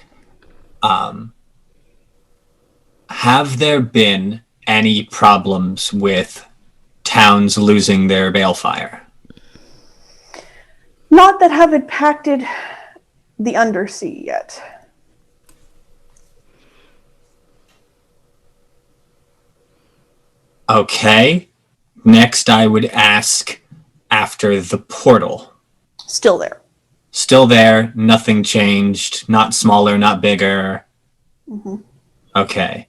Have there been any problems with towns losing their balefire? Not that have impacted the undersea yet. Okay. Next, I would ask after the portal. Still there. Still there. Nothing changed. Not smaller, not bigger. Mm-hmm. Okay.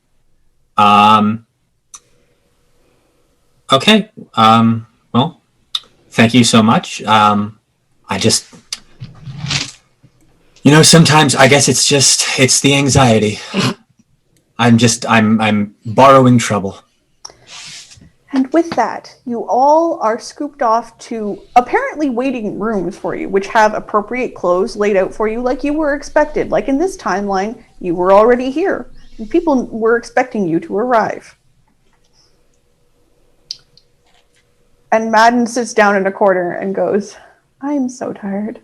Okay. Well, thank you so much. I just, sometimes I guess it's the anxiety. I'm borrowing trouble. And with that, you all are scooped off to apparently waiting rooms for you, which have appropriate clothes laid out for you like you were expected. Like in this timeline, you were already here. And people were expecting you to arrive. And Madden sits down in a corner and goes, I am so tired.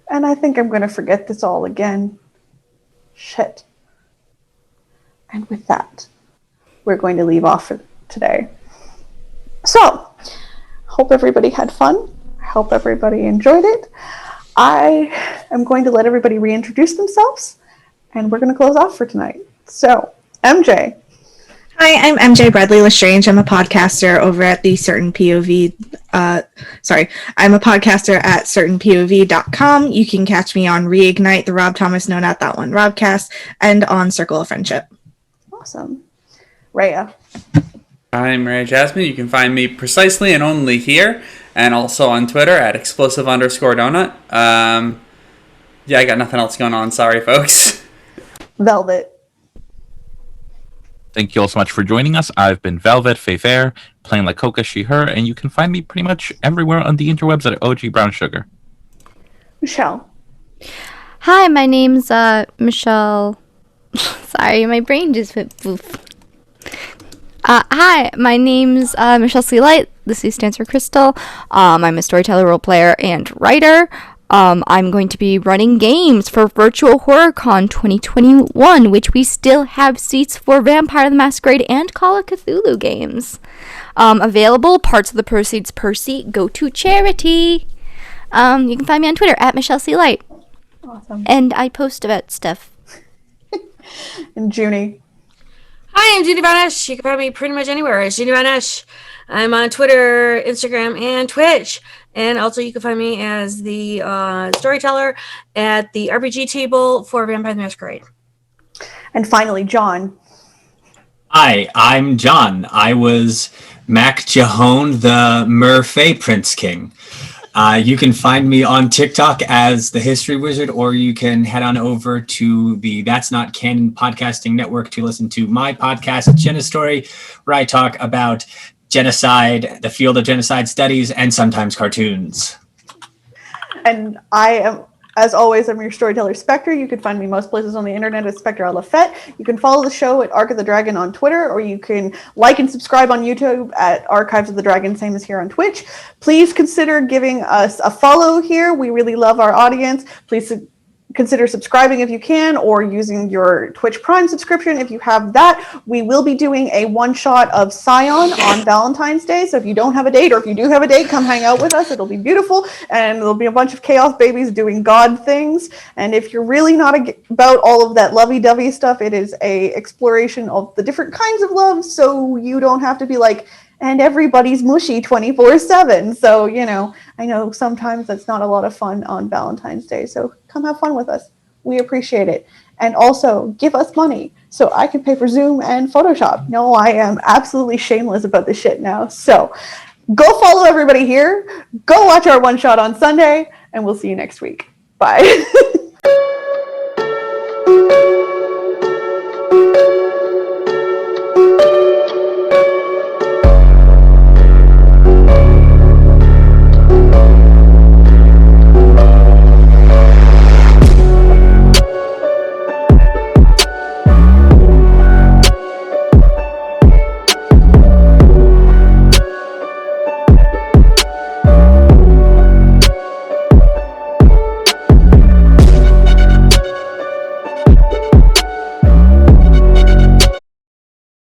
And I think I'm going to forget this all again. Shit. And with that, we're going to leave off for today. So, hope everybody had fun. I hope everybody enjoyed it. I am going to let everybody reintroduce themselves, and we're going to close off for tonight. So, MJ. Hi, I'm MJ Bradley Lestrange. I'm a podcaster over at the Certain POV. I'm a podcaster at certainpov.com. You can catch me on Reignite, the Rob Thomas No Not That One Robcast, and on Circle of Friendship. Awesome. Rhea. I'm Ray Jasmine. You can find me precisely and only here, and also on Twitter at explosive_donut. I got nothing else going on. Sorry, folks. Velvet. Thank you all so much for joining us. I've been Velvet Fair, playing like Coca, she, her, and you can find me pretty much everywhere on the interwebs at OG Brown Sugar. Michelle. Hi, my name's Michelle. Sorry, my brain just went poof. Hi, my name's Michelle Sealight. The C stands for Crystal. I'm a storyteller, role player, and writer. I'm going to be running games for Virtual HorrorCon 2021, which we still have seats for Vampire the Masquerade and Call of Cthulhu games. Available, parts of the proceeds per seat go to charity. You can find me on Twitter at Michelle Sealight. Awesome. And I post about stuff. And Junie. Hi, I'm Junie Vanish. You can find me pretty much anywhere as Junie Vanish. I'm on Twitter, Instagram, and Twitch. And also you can find me as the storyteller at the RPG table for Vampire the Masquerade. And finally, John. Hi, I'm John. I was Mac Jahone, the Merfay Prince King. You can find me on TikTok as the History Wizard, or you can head on over to the That's Not Canon podcasting network to listen to my podcast, Genostory, where I talk about genocide, the field of genocide studies, and sometimes cartoons. And I am, as always, I'm your storyteller, Spectre. You can find me most places on the internet as Spectre Lafette. You can follow the show at Arc of the Dragon on Twitter, or you can like and subscribe on YouTube at Archives of the Dragon, same as here on Twitch. Please consider giving us a follow here. We really love our audience. Please consider subscribing if you can, or using your Twitch Prime subscription if you have that. We will be doing a one-shot of Scion on Valentine's Day, so if you don't have a date, or if you do have a date, come hang out with us. It'll be beautiful, and there'll be a bunch of Chaos babies doing God things. And if you're really not about all of that lovey-dovey stuff, it is a exploration of the different kinds of love, so you don't have to be like, and everybody's mushy 24/7. So, you know, I know sometimes that's not a lot of fun on Valentine's Day. So come have fun with us. We appreciate it. And also give us money so I can pay for Zoom and Photoshop. No, I am absolutely shameless about this shit now. So go follow everybody here. Go watch our one shot on Sunday, and we'll see you next week. Bye.